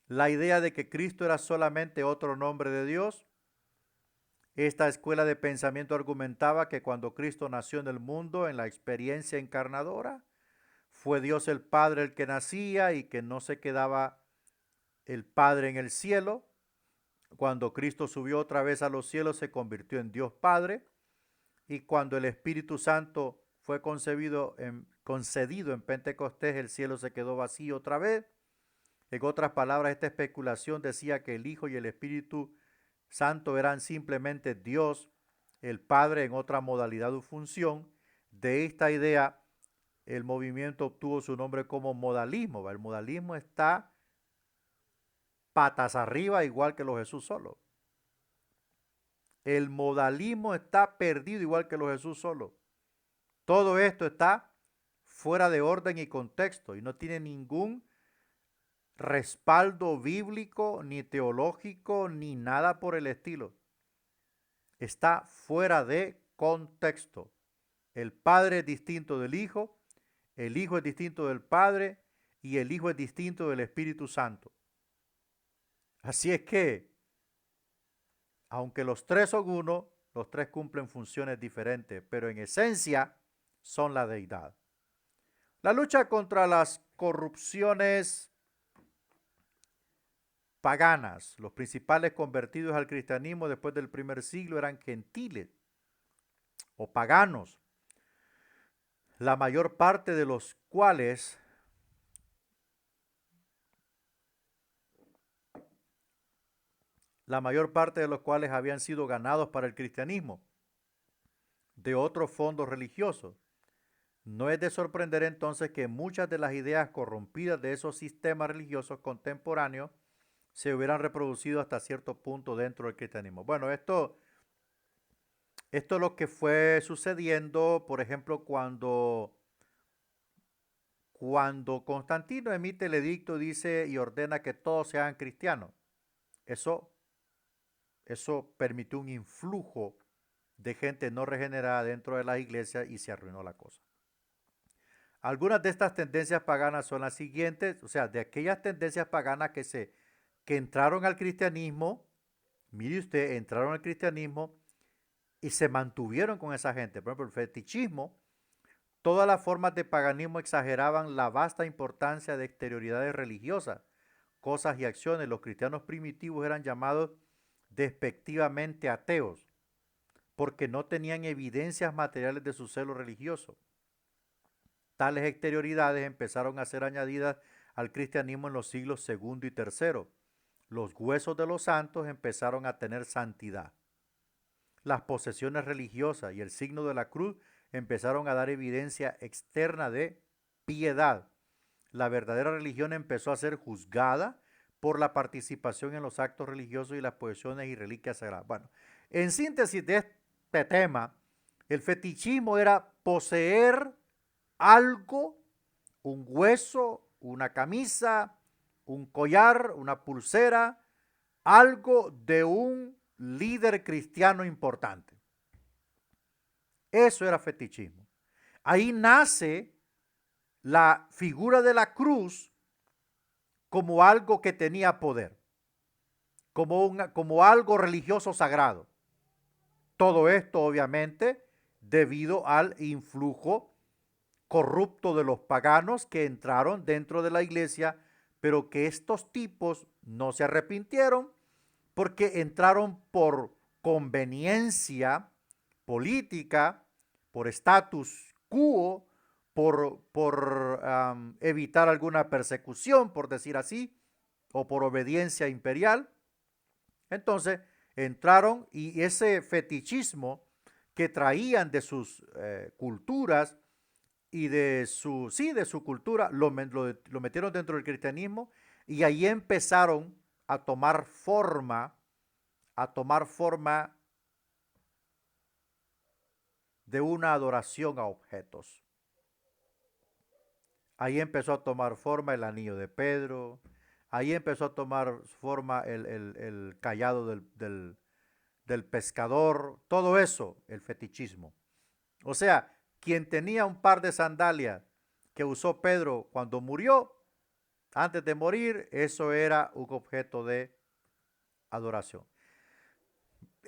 la idea de que Cristo era solamente otro nombre de Dios. Esta escuela de pensamiento argumentaba que cuando Cristo nació en el mundo, en la experiencia encarnadora, fue Dios el Padre el que nacía y que no se quedaba el Padre en el cielo. Cuando Cristo subió otra vez a los cielos, se convirtió en Dios Padre. Y cuando el Espíritu Santo fue concedido en Pentecostés, el cielo se quedó vacío otra vez. En otras palabras, esta especulación decía que el Hijo y el Espíritu Santo eran simplemente Dios, el Padre, en otra modalidad o función. De esta idea, el movimiento obtuvo su nombre como modalismo. El modalismo está patas arriba, igual que los Jesús solo. El modalismo está perdido, igual que los Jesús solo. Todo esto está fuera de orden y contexto y no tiene ningún respaldo bíblico, ni teológico, ni nada por el estilo. Está fuera de contexto. El Padre es distinto del Hijo, el Hijo es distinto del Padre y el Hijo es distinto del Espíritu Santo. Así es que, aunque los tres son uno, los tres cumplen funciones diferentes, pero en esencia son la deidad. La lucha contra las corrupciones paganas. Los principales convertidos al cristianismo después del primer siglo eran gentiles o paganos, la mayor parte de los cuales habían sido ganados para el cristianismo de otros fondos religiosos. No es de sorprender entonces que muchas de las ideas corrompidas de esos sistemas religiosos contemporáneos se hubieran reproducido hasta cierto punto dentro del cristianismo. Bueno, esto es lo que fue sucediendo, por ejemplo, cuando Constantino emite el edicto, dice y ordena que todos sean cristianos. Eso permitió un influjo de gente no regenerada dentro de las iglesias y se arruinó la cosa. Algunas de estas tendencias paganas son las siguientes, o sea, de aquellas tendencias paganas que entraron al cristianismo, mire usted, entraron al cristianismo y se mantuvieron con esa gente. Por ejemplo, el fetichismo, todas las formas de paganismo exageraban la vasta importancia de exterioridades religiosas, cosas y acciones. Los cristianos primitivos eran llamados despectivamente ateos. porque no tenían evidencias materiales de su celo religioso. Tales exterioridades empezaron a ser añadidas al cristianismo en los siglos segundo y tercero. Los huesos de los santos empezaron a tener santidad. Las posesiones religiosas y el signo de la cruz empezaron a dar evidencia externa de piedad. La verdadera religión empezó a ser juzgada por la participación en los actos religiosos y las posesiones y reliquias sagradas. Bueno, en síntesis de este tema, el fetichismo era poseer algo, un hueso, una camisa, un collar, una pulsera, algo de un líder cristiano importante. Eso era fetichismo. Ahí nace la figura de la cruz como algo que tenía poder, como algo religioso sagrado. Todo esto, obviamente, debido al influjo corrupto de los paganos que entraron dentro de la iglesia, pero que estos tipos no se arrepintieron porque entraron por conveniencia política, por status quo, por evitar alguna persecución, por decir así, o por obediencia imperial. Entonces entraron y ese fetichismo que traían de sus culturas y de su cultura, lo metieron dentro del cristianismo y ahí empezaron a tomar forma de una adoración a objetos. Ahí empezó a tomar forma el anillo de Pedro, ahí empezó a tomar forma el cayado del pescador, todo eso, el fetichismo. O sea, quien tenía un par de sandalias que usó Pedro cuando murió, antes de morir, eso era un objeto de adoración.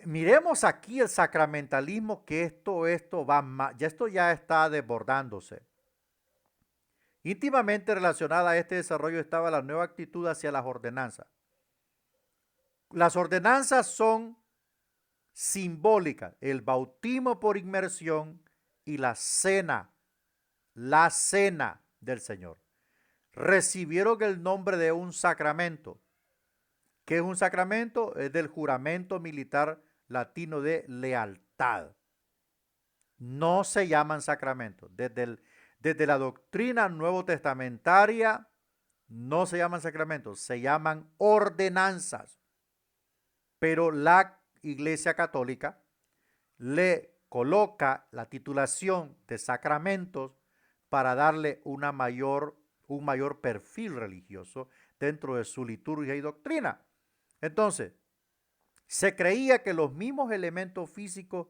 Miremos aquí el sacramentalismo, que esto va más, esto ya está desbordándose. Íntimamente relacionada a este desarrollo estaba la nueva actitud hacia las ordenanzas. Las ordenanzas son simbólicas, el bautismo por inmersión y la cena del Señor. Recibieron el nombre de un sacramento. ¿Qué es un sacramento? Es del juramento militar latino de lealtad. No se llaman sacramentos. Desde la doctrina nuevo testamentaria no se llaman sacramentos, se llaman ordenanzas. Pero la Iglesia Católica le coloca la titulación de sacramentos para darle un mayor perfil religioso dentro de su liturgia y doctrina. Entonces, se creía que los mismos elementos físicos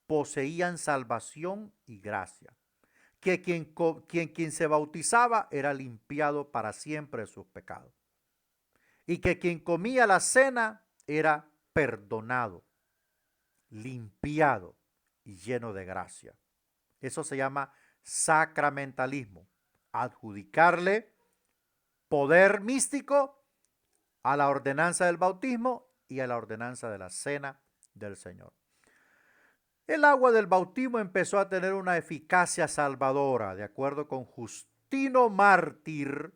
poseían salvación y gracia, que quien se bautizaba era limpiado para siempre de sus pecados, y que quien comía la cena era perdonado, limpiado y lleno de gracia. Eso se llama sacramentalismo, adjudicarle poder místico a la ordenanza del bautismo y a la ordenanza de la cena del Señor. El agua del bautismo empezó a tener una eficacia salvadora, de acuerdo con Justino Mártir.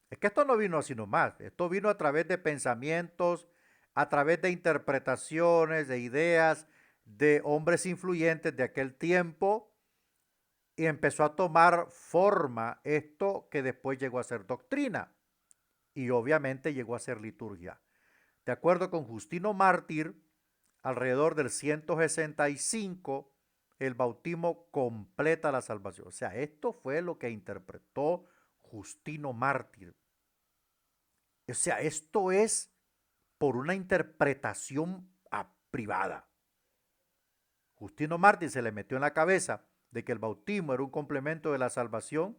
Es que esto no vino así nomás, esto vino a través de pensamientos, a través de interpretaciones, de ideas de hombres influyentes de aquel tiempo, y empezó a tomar forma esto que después llegó a ser doctrina y obviamente llegó a ser liturgia. De acuerdo con Justino Mártir, alrededor del 165, el bautismo completa la salvación. O sea, esto fue lo que interpretó Justino Mártir. O sea, esto es por una interpretación privada. Justino Mártir se le metió en la cabeza de que el bautismo era un complemento de la salvación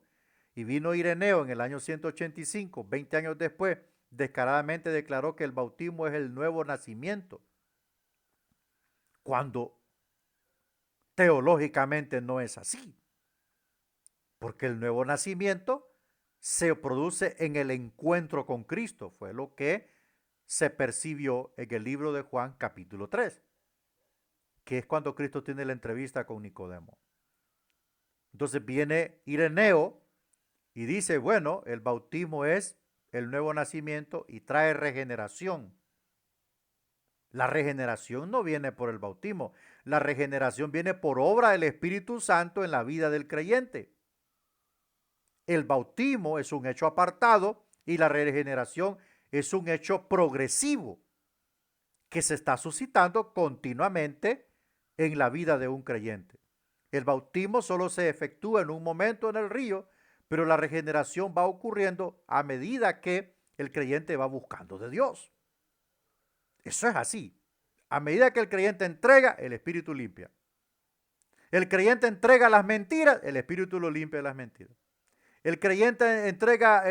y vino Ireneo en el año 185, 20 años después, descaradamente declaró que el bautismo es el nuevo nacimiento, cuando teológicamente no es así, porque el nuevo nacimiento se produce en el encuentro con Cristo, fue lo que se percibió en el libro de Juan capítulo 3. que es cuando Cristo tiene la entrevista con Nicodemo. Entonces viene Ireneo y dice, bueno, el bautismo es el nuevo nacimiento y trae regeneración. La regeneración no viene por el bautismo, la regeneración viene por obra del Espíritu Santo en la vida del creyente. El bautismo es un hecho apartado y la regeneración es un hecho progresivo que se está suscitando continuamente en la vida de un creyente. El bautismo solo se efectúa en un momento en el río, pero la regeneración va ocurriendo a medida que el creyente va buscando de Dios. Eso es así. A medida que el creyente entrega, el Espíritu limpia. El creyente entrega las mentiras, el Espíritu lo limpia de las mentiras. El creyente entrega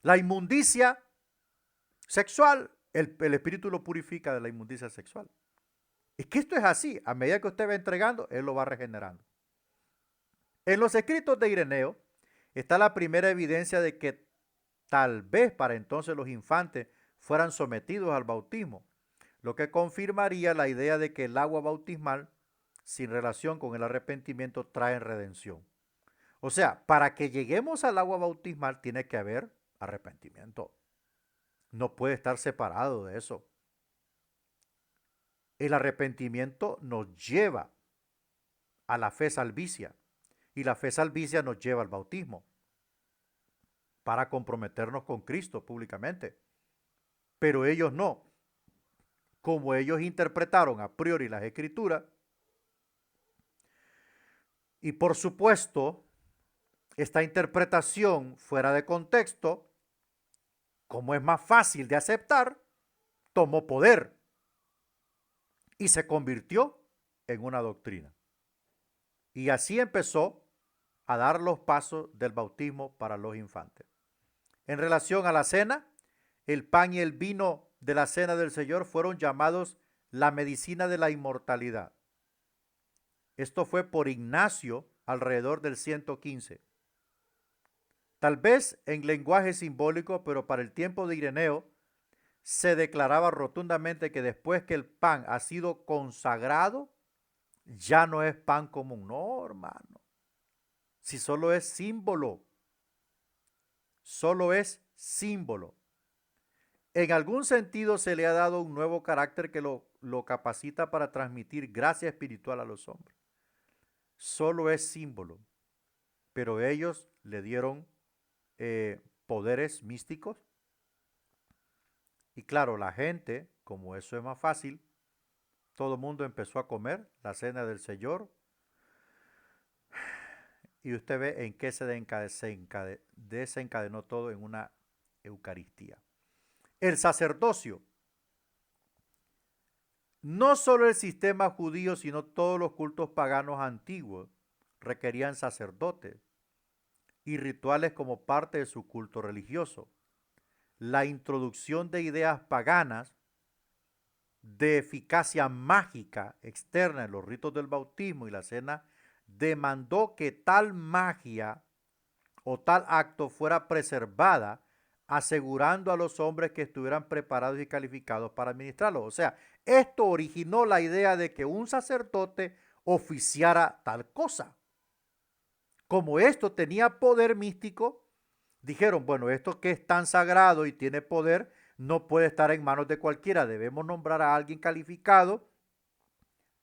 la inmundicia sexual, el Espíritu lo purifica de la inmundicia sexual. Es que esto es así. A medida que usted va entregando, Él lo va regenerando. En los escritos de Ireneo está la primera evidencia de que tal vez para entonces los infantes fueran sometidos al bautismo, lo que confirmaría la idea de que el agua bautismal, sin relación con el arrepentimiento, trae redención. O sea, para que lleguemos al agua bautismal tiene que haber arrepentimiento. No puede estar separado de eso. El arrepentimiento nos lleva a la fe salvicia y la fe salvicia nos lleva al bautismo para comprometernos con Cristo públicamente. Pero ellos no. Como ellos interpretaron a priori las escrituras, y por supuesto, esta interpretación fuera de contexto, como es más fácil de aceptar, tomó poder y se convirtió en una doctrina. Y así empezó a dar los pasos del bautismo para los infantes. En relación a la cena, el pan y el vino de la cena del Señor fueron llamados la medicina de la inmortalidad. Esto fue por Ignacio alrededor del 115. Tal vez en lenguaje simbólico, pero para el tiempo de Ireneo se declaraba rotundamente que después que el pan ha sido consagrado, ya no es pan común. No, hermano. Si solo es símbolo. Solo es símbolo. En algún sentido se le ha dado un nuevo carácter que lo capacita para transmitir gracia espiritual a los hombres. Solo es símbolo, pero ellos le dieron poderes místicos. Y claro, la gente, como eso es más fácil, todo el mundo empezó a comer la cena del Señor. Y usted ve en qué se desencadenó todo en una Eucaristía. El sacerdocio. No solo el sistema judío, sino todos los cultos paganos antiguos requerían sacerdotes y rituales como parte de su culto religioso. La introducción de ideas paganas de eficacia mágica externa en los ritos del bautismo y la cena demandó que tal magia o tal acto fuera preservada, asegurando a los hombres que estuvieran preparados y calificados para administrarlo. O sea, esto originó la idea de que un sacerdote oficiara tal cosa. Como esto tenía poder místico, dijeron, bueno, esto que es tan sagrado y tiene poder, no puede estar en manos de cualquiera. Debemos nombrar a alguien calificado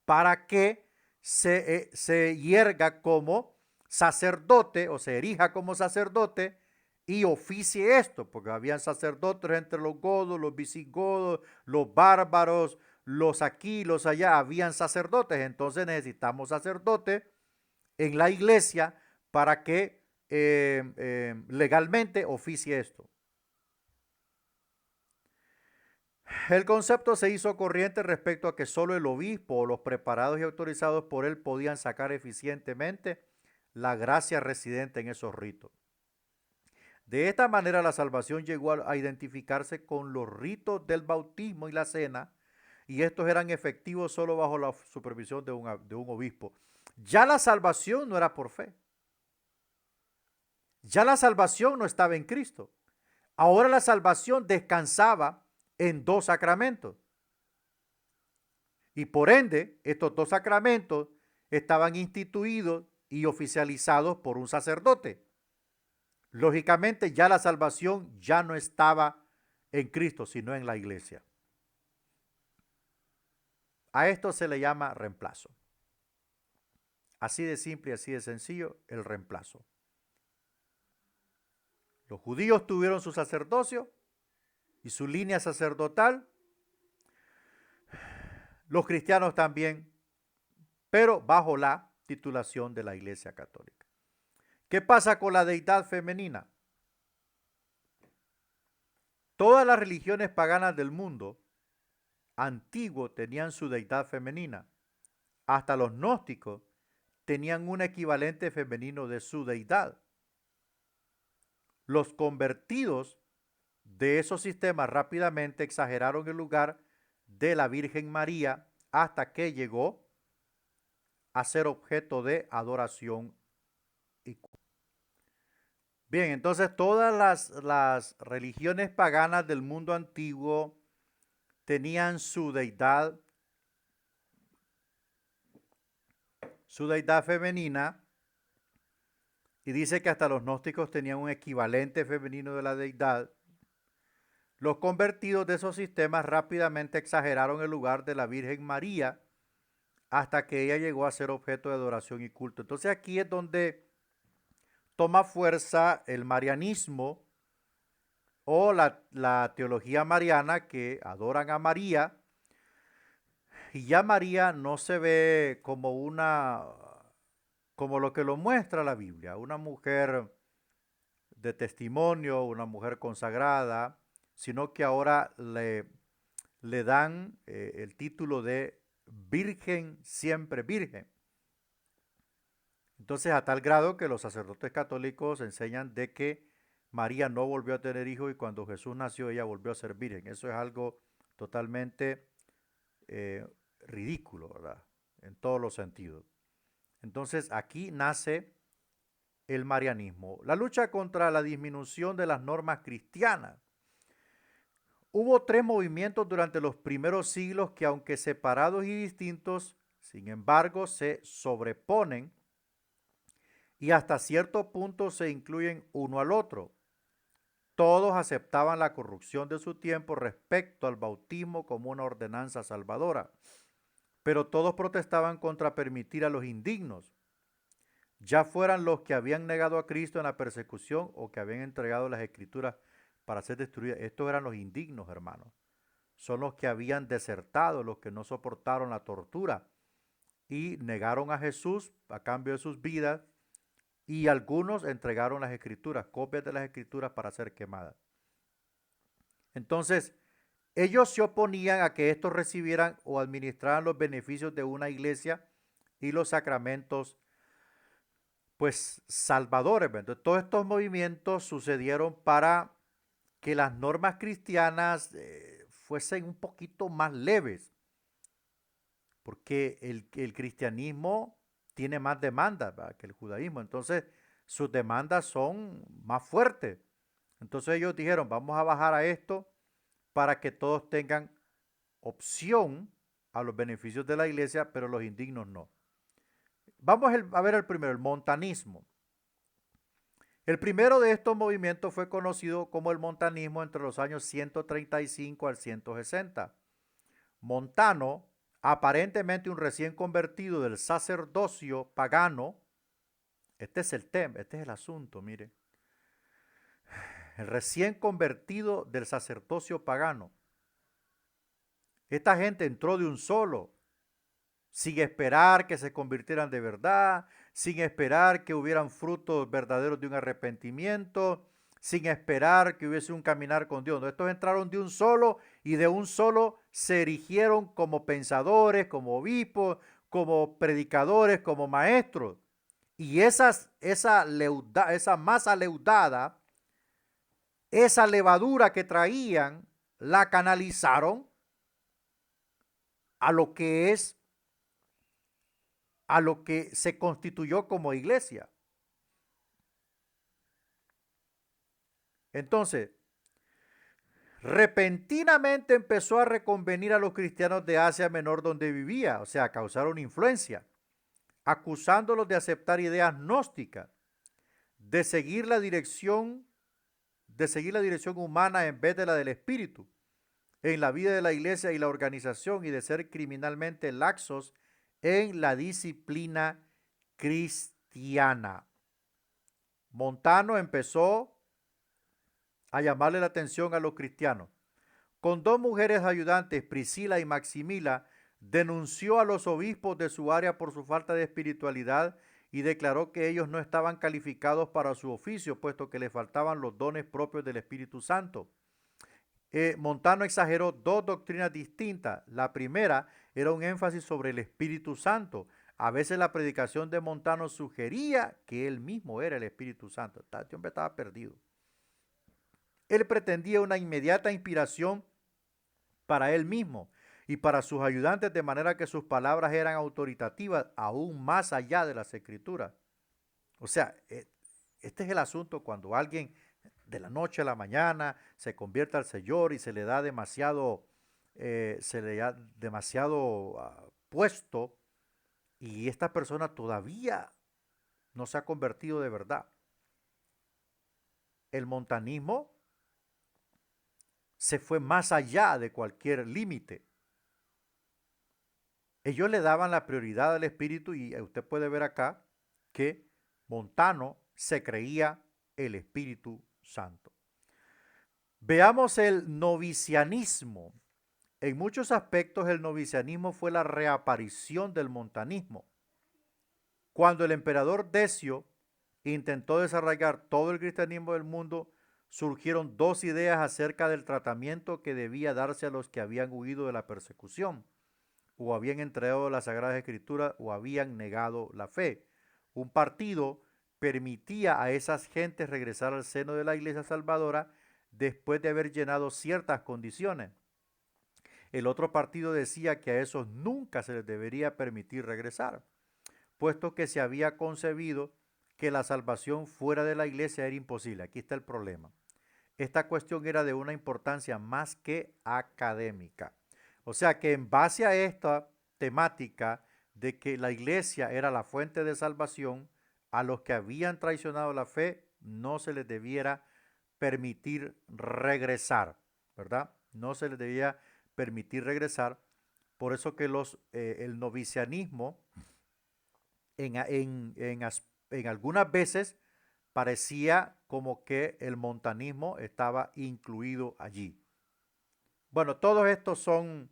para que se yerga como sacerdote o se erija como sacerdote y oficie esto, porque habían sacerdotes entre los godos, los visigodos, los bárbaros, los aquí, los allá, habían sacerdotes. Entonces necesitamos sacerdotes en la iglesia para que legalmente oficie esto. El concepto se hizo corriente respecto a que solo el obispo o los preparados y autorizados por él podían sacar eficientemente la gracia residente en esos ritos. De esta manera la salvación llegó a identificarse con los ritos del bautismo y la cena, y estos eran efectivos solo bajo la supervisión de un obispo. Ya la salvación no era por fe. Ya la salvación no estaba en Cristo. Ahora la salvación descansaba en dos sacramentos. Y por ende, estos dos sacramentos estaban instituidos y oficializados por un sacerdote. Lógicamente, ya la salvación ya no estaba en Cristo, sino en la iglesia. A esto se le llama reemplazo. Así de simple y así de sencillo, el reemplazo. Los judíos tuvieron su sacerdocio y su línea sacerdotal. Los cristianos también, pero bajo la titulación de la Iglesia Católica. ¿Qué pasa con la deidad femenina? Todas las religiones paganas del mundo antiguo tenían su deidad femenina. Hasta los gnósticos tenían un equivalente femenino de su deidad. Los convertidos de esos sistemas rápidamente exageraron el lugar de la Virgen María hasta que llegó a ser objeto de adoración y culto. Bien, entonces todas las religiones paganas del mundo antiguo tenían su deidad femenina, y dice que hasta los gnósticos tenían un equivalente femenino de la deidad. Los convertidos de esos sistemas rápidamente exageraron el lugar de la Virgen María hasta que ella llegó a ser objeto de adoración y culto. Entonces aquí es donde toma fuerza el marianismo o la teología mariana, que adoran a María, y ya María no se ve como lo que lo muestra la Biblia, una mujer de testimonio, una mujer consagrada, sino que ahora le dan el título de Virgen, siempre virgen. Entonces, a tal grado que los sacerdotes católicos enseñan de que María no volvió a tener hijos y cuando Jesús nació ella volvió a ser virgen. Eso es algo totalmente ridículo, ¿verdad? En todos los sentidos. Entonces, aquí nace el marianismo. La lucha contra la disminución de las normas cristianas. Hubo tres movimientos durante los primeros siglos que, aunque separados y distintos, sin embargo, se sobreponen y hasta cierto punto se incluyen uno al otro. Todos aceptaban la corrupción de su tiempo respecto al bautismo como una ordenanza salvadora, pero todos protestaban contra permitir a los indignos, ya fueran los que habían negado a Cristo en la persecución o que habían entregado las escrituras para ser destruidas. Estos eran los indignos, hermanos. Son los que habían desertado, los que no soportaron la tortura y negaron a Jesús a cambio de sus vidas, y algunos entregaron las escrituras, copias de las escrituras para ser quemadas. Entonces, ellos se oponían a que estos recibieran o administraran los beneficios de una iglesia y los sacramentos, pues, salvadores. Entonces, todos estos movimientos sucedieron para que las normas cristianas fuesen un poquito más leves, porque el cristianismo tiene más demandas, ¿verdad?, que el judaísmo. Entonces, sus demandas son más fuertes. Entonces ellos dijeron, vamos a bajar a esto para que todos tengan opción a los beneficios de la iglesia, pero los indignos no. Vamos a ver el primero, el montanismo. El primero de estos movimientos fue conocido como el montanismo entre los años 135 al 160. Montano, aparentemente un recién convertido del sacerdocio pagano, este es el tema, este es el asunto, mire. El recién convertido del sacerdocio pagano. Esta gente entró de un solo, sin esperar que se convirtieran de verdad, sin esperar que hubieran frutos verdaderos de un arrepentimiento, sin esperar que hubiese un caminar con Dios. Estos entraron de un solo y de un solo se erigieron como pensadores, como obispos, como predicadores, como maestros. Y esa masa leudada, esa levadura que traían, la canalizaron a lo que se constituyó como iglesia. Entonces, repentinamente empezó a reconvenir a los cristianos de Asia Menor donde vivía, o sea, a causar una influencia, acusándolos de aceptar ideas gnósticas, de seguir la dirección, humana en vez de la del espíritu, en la vida de la iglesia y la organización, y de ser criminalmente laxos en la disciplina cristiana. Montano empezó a llamarle la atención a los cristianos. Con dos mujeres ayudantes, Priscila y Maximila, denunció a los obispos de su área por su falta de espiritualidad y declaró que ellos no estaban calificados para su oficio, puesto que les faltaban los dones propios del Espíritu Santo. Montano exageró dos doctrinas distintas. La primera era un énfasis sobre el Espíritu Santo. A veces la predicación de Montano sugería que él mismo era el Espíritu Santo. Este hombre estaba perdido. Él pretendía una inmediata inspiración para él mismo y para sus ayudantes, de manera que sus palabras eran autoritativas aún más allá de las escrituras. O sea, este es el asunto cuando alguien de la noche a la mañana se convierte al Señor y se le da demasiado, puesto, y esta persona todavía no se ha convertido de verdad. El montanismo se fue más allá de cualquier límite. Ellos le daban la prioridad al espíritu y usted puede ver acá que Montano se creía el Espíritu Santo. Veamos el novicianismo. En muchos aspectos el novicianismo fue la reaparición del montanismo. Cuando el emperador Decio intentó desarraigar todo el cristianismo del mundo, surgieron dos ideas acerca del tratamiento que debía darse a los que habían huido de la persecución, o habían entregado las Sagradas Escrituras, o habían negado la fe. Un partido permitía a esas gentes regresar al seno de la Iglesia Salvadora después de haber llenado ciertas condiciones. El otro partido decía que a esos nunca se les debería permitir regresar, puesto que se había concebido que la salvación fuera de la iglesia era imposible. Aquí está el problema. Esta cuestión era de una importancia más que académica. O sea que en base a esta temática de que la iglesia era la fuente de salvación, a los que habían traicionado la fe no se les debiera permitir regresar, ¿verdad? No se les debía permitir regresar. Por eso que el novicianismo en algunas veces parecía como que el montanismo estaba incluido allí. Bueno, todos estos son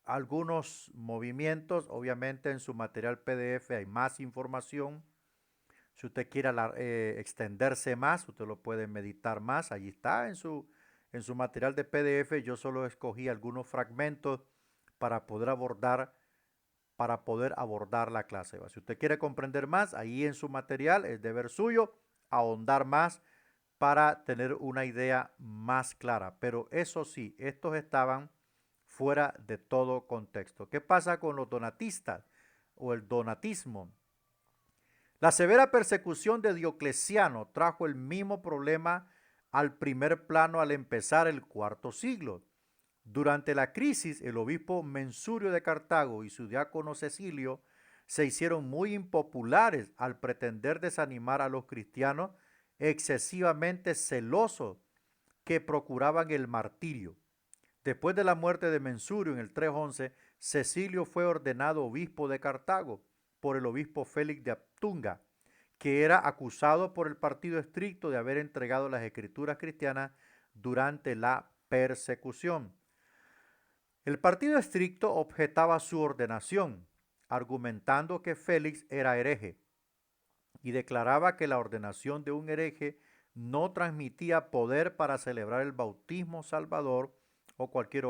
algunos movimientos. Obviamente en su material PDF hay más información. Si usted quiere extenderse más, usted lo puede meditar más. Allí está en su material de PDF. Yo solo escogí algunos fragmentos para poder abordar la clase. Si usted quiere comprender más, ahí en su material es deber suyo ahondar más para tener una idea más clara. Pero eso sí, estos estaban fuera de todo contexto. ¿Qué pasa con los donatistas o el donatismo? La severa persecución de Diocleciano trajo el mismo problema al primer plano al empezar el cuarto siglo. Durante la crisis, el obispo Mensurio de Cartago y su diácono Cecilio se hicieron muy impopulares al pretender desanimar a los cristianos excesivamente celosos que procuraban el martirio. Después de la muerte de Mensurio en el 311, Cecilio fue ordenado obispo de Cartago por el obispo Félix de Aptunga, que era acusado por el partido estricto de haber entregado las escrituras cristianas durante la persecución. El partido estricto objetaba su ordenación, argumentando que Félix era hereje, y declaraba que la ordenación de un hereje no transmitía poder para celebrar el bautismo salvador o cualquier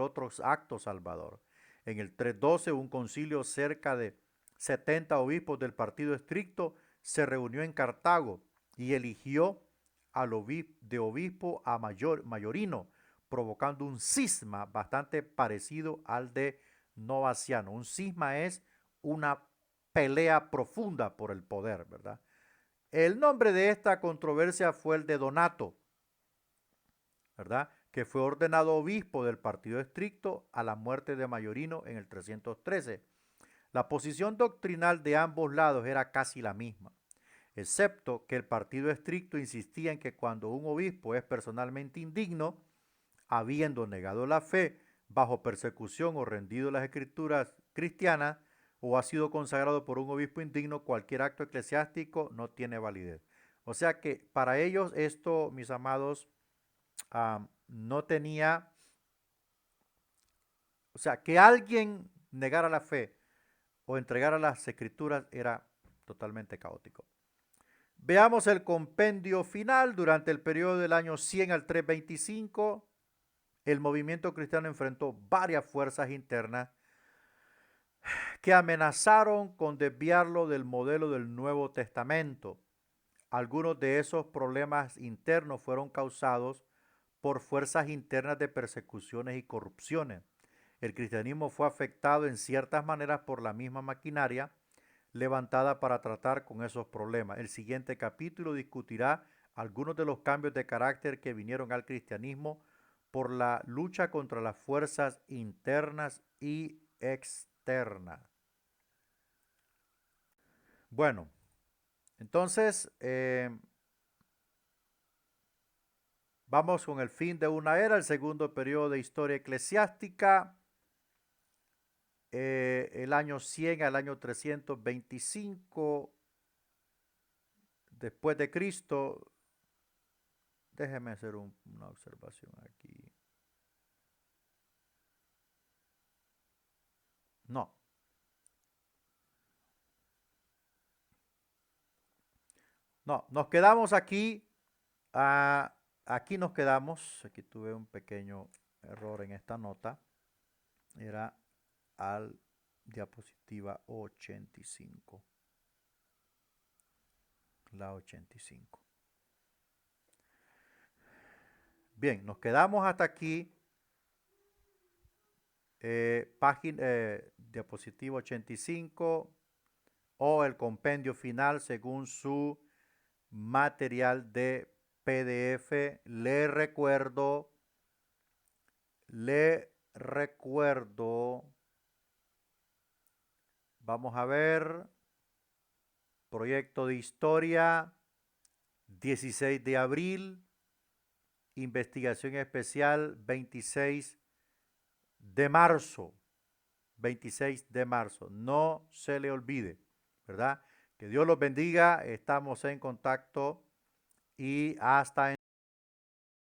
otro acto salvador. En el 312, un concilio cerca de 70 obispos del partido estricto se reunió en Cartago y eligió de obispo a Mayorino, provocando un cisma bastante parecido al de Novaciano. Un cisma es una pelea profunda por el poder, ¿verdad? El nombre de esta controversia fue el de Donato, ¿verdad? Que fue ordenado obispo del partido estricto a la muerte de Mayorino en el 313. La posición doctrinal de ambos lados era casi la misma, excepto que el partido estricto insistía en que cuando un obispo es personalmente indigno, habiendo negado la fe bajo persecución o rendido las escrituras cristianas, o ha sido consagrado por un obispo indigno, cualquier acto eclesiástico no tiene validez. O sea que para ellos esto, mis amados, no tenía, o sea, que alguien negara la fe o entregara las escrituras era totalmente caótico. Veamos el compendio final. Durante el periodo del año 100 al 325, el movimiento cristiano enfrentó varias fuerzas internas que amenazaron con desviarlo del modelo del Nuevo Testamento. Algunos de esos problemas internos fueron causados por fuerzas internas de persecuciones y corrupciones. El cristianismo fue afectado en ciertas maneras por la misma maquinaria levantada para tratar con esos problemas. El siguiente capítulo discutirá algunos de los cambios de carácter que vinieron al cristianismo por la lucha contra las fuerzas internas y externas. Bueno, entonces vamos con el fin de una era, el segundo periodo de historia eclesiástica, el año 100 al año 325 después de Cristo. Déjeme hacer una observación aquí. No. No, nos quedamos aquí. Aquí nos quedamos. Aquí tuve un pequeño error en esta nota. Era al diapositiva 85. La 85. Bien, nos quedamos hasta aquí. Diapositiva 85 o el compendio final según su material de PDF. Le recuerdo, vamos a ver, proyecto de historia, 16 de abril, investigación especial, 26 de marzo. 26 de marzo. No se le olvide, ¿verdad? Que Dios los bendiga. Estamos en contacto y hasta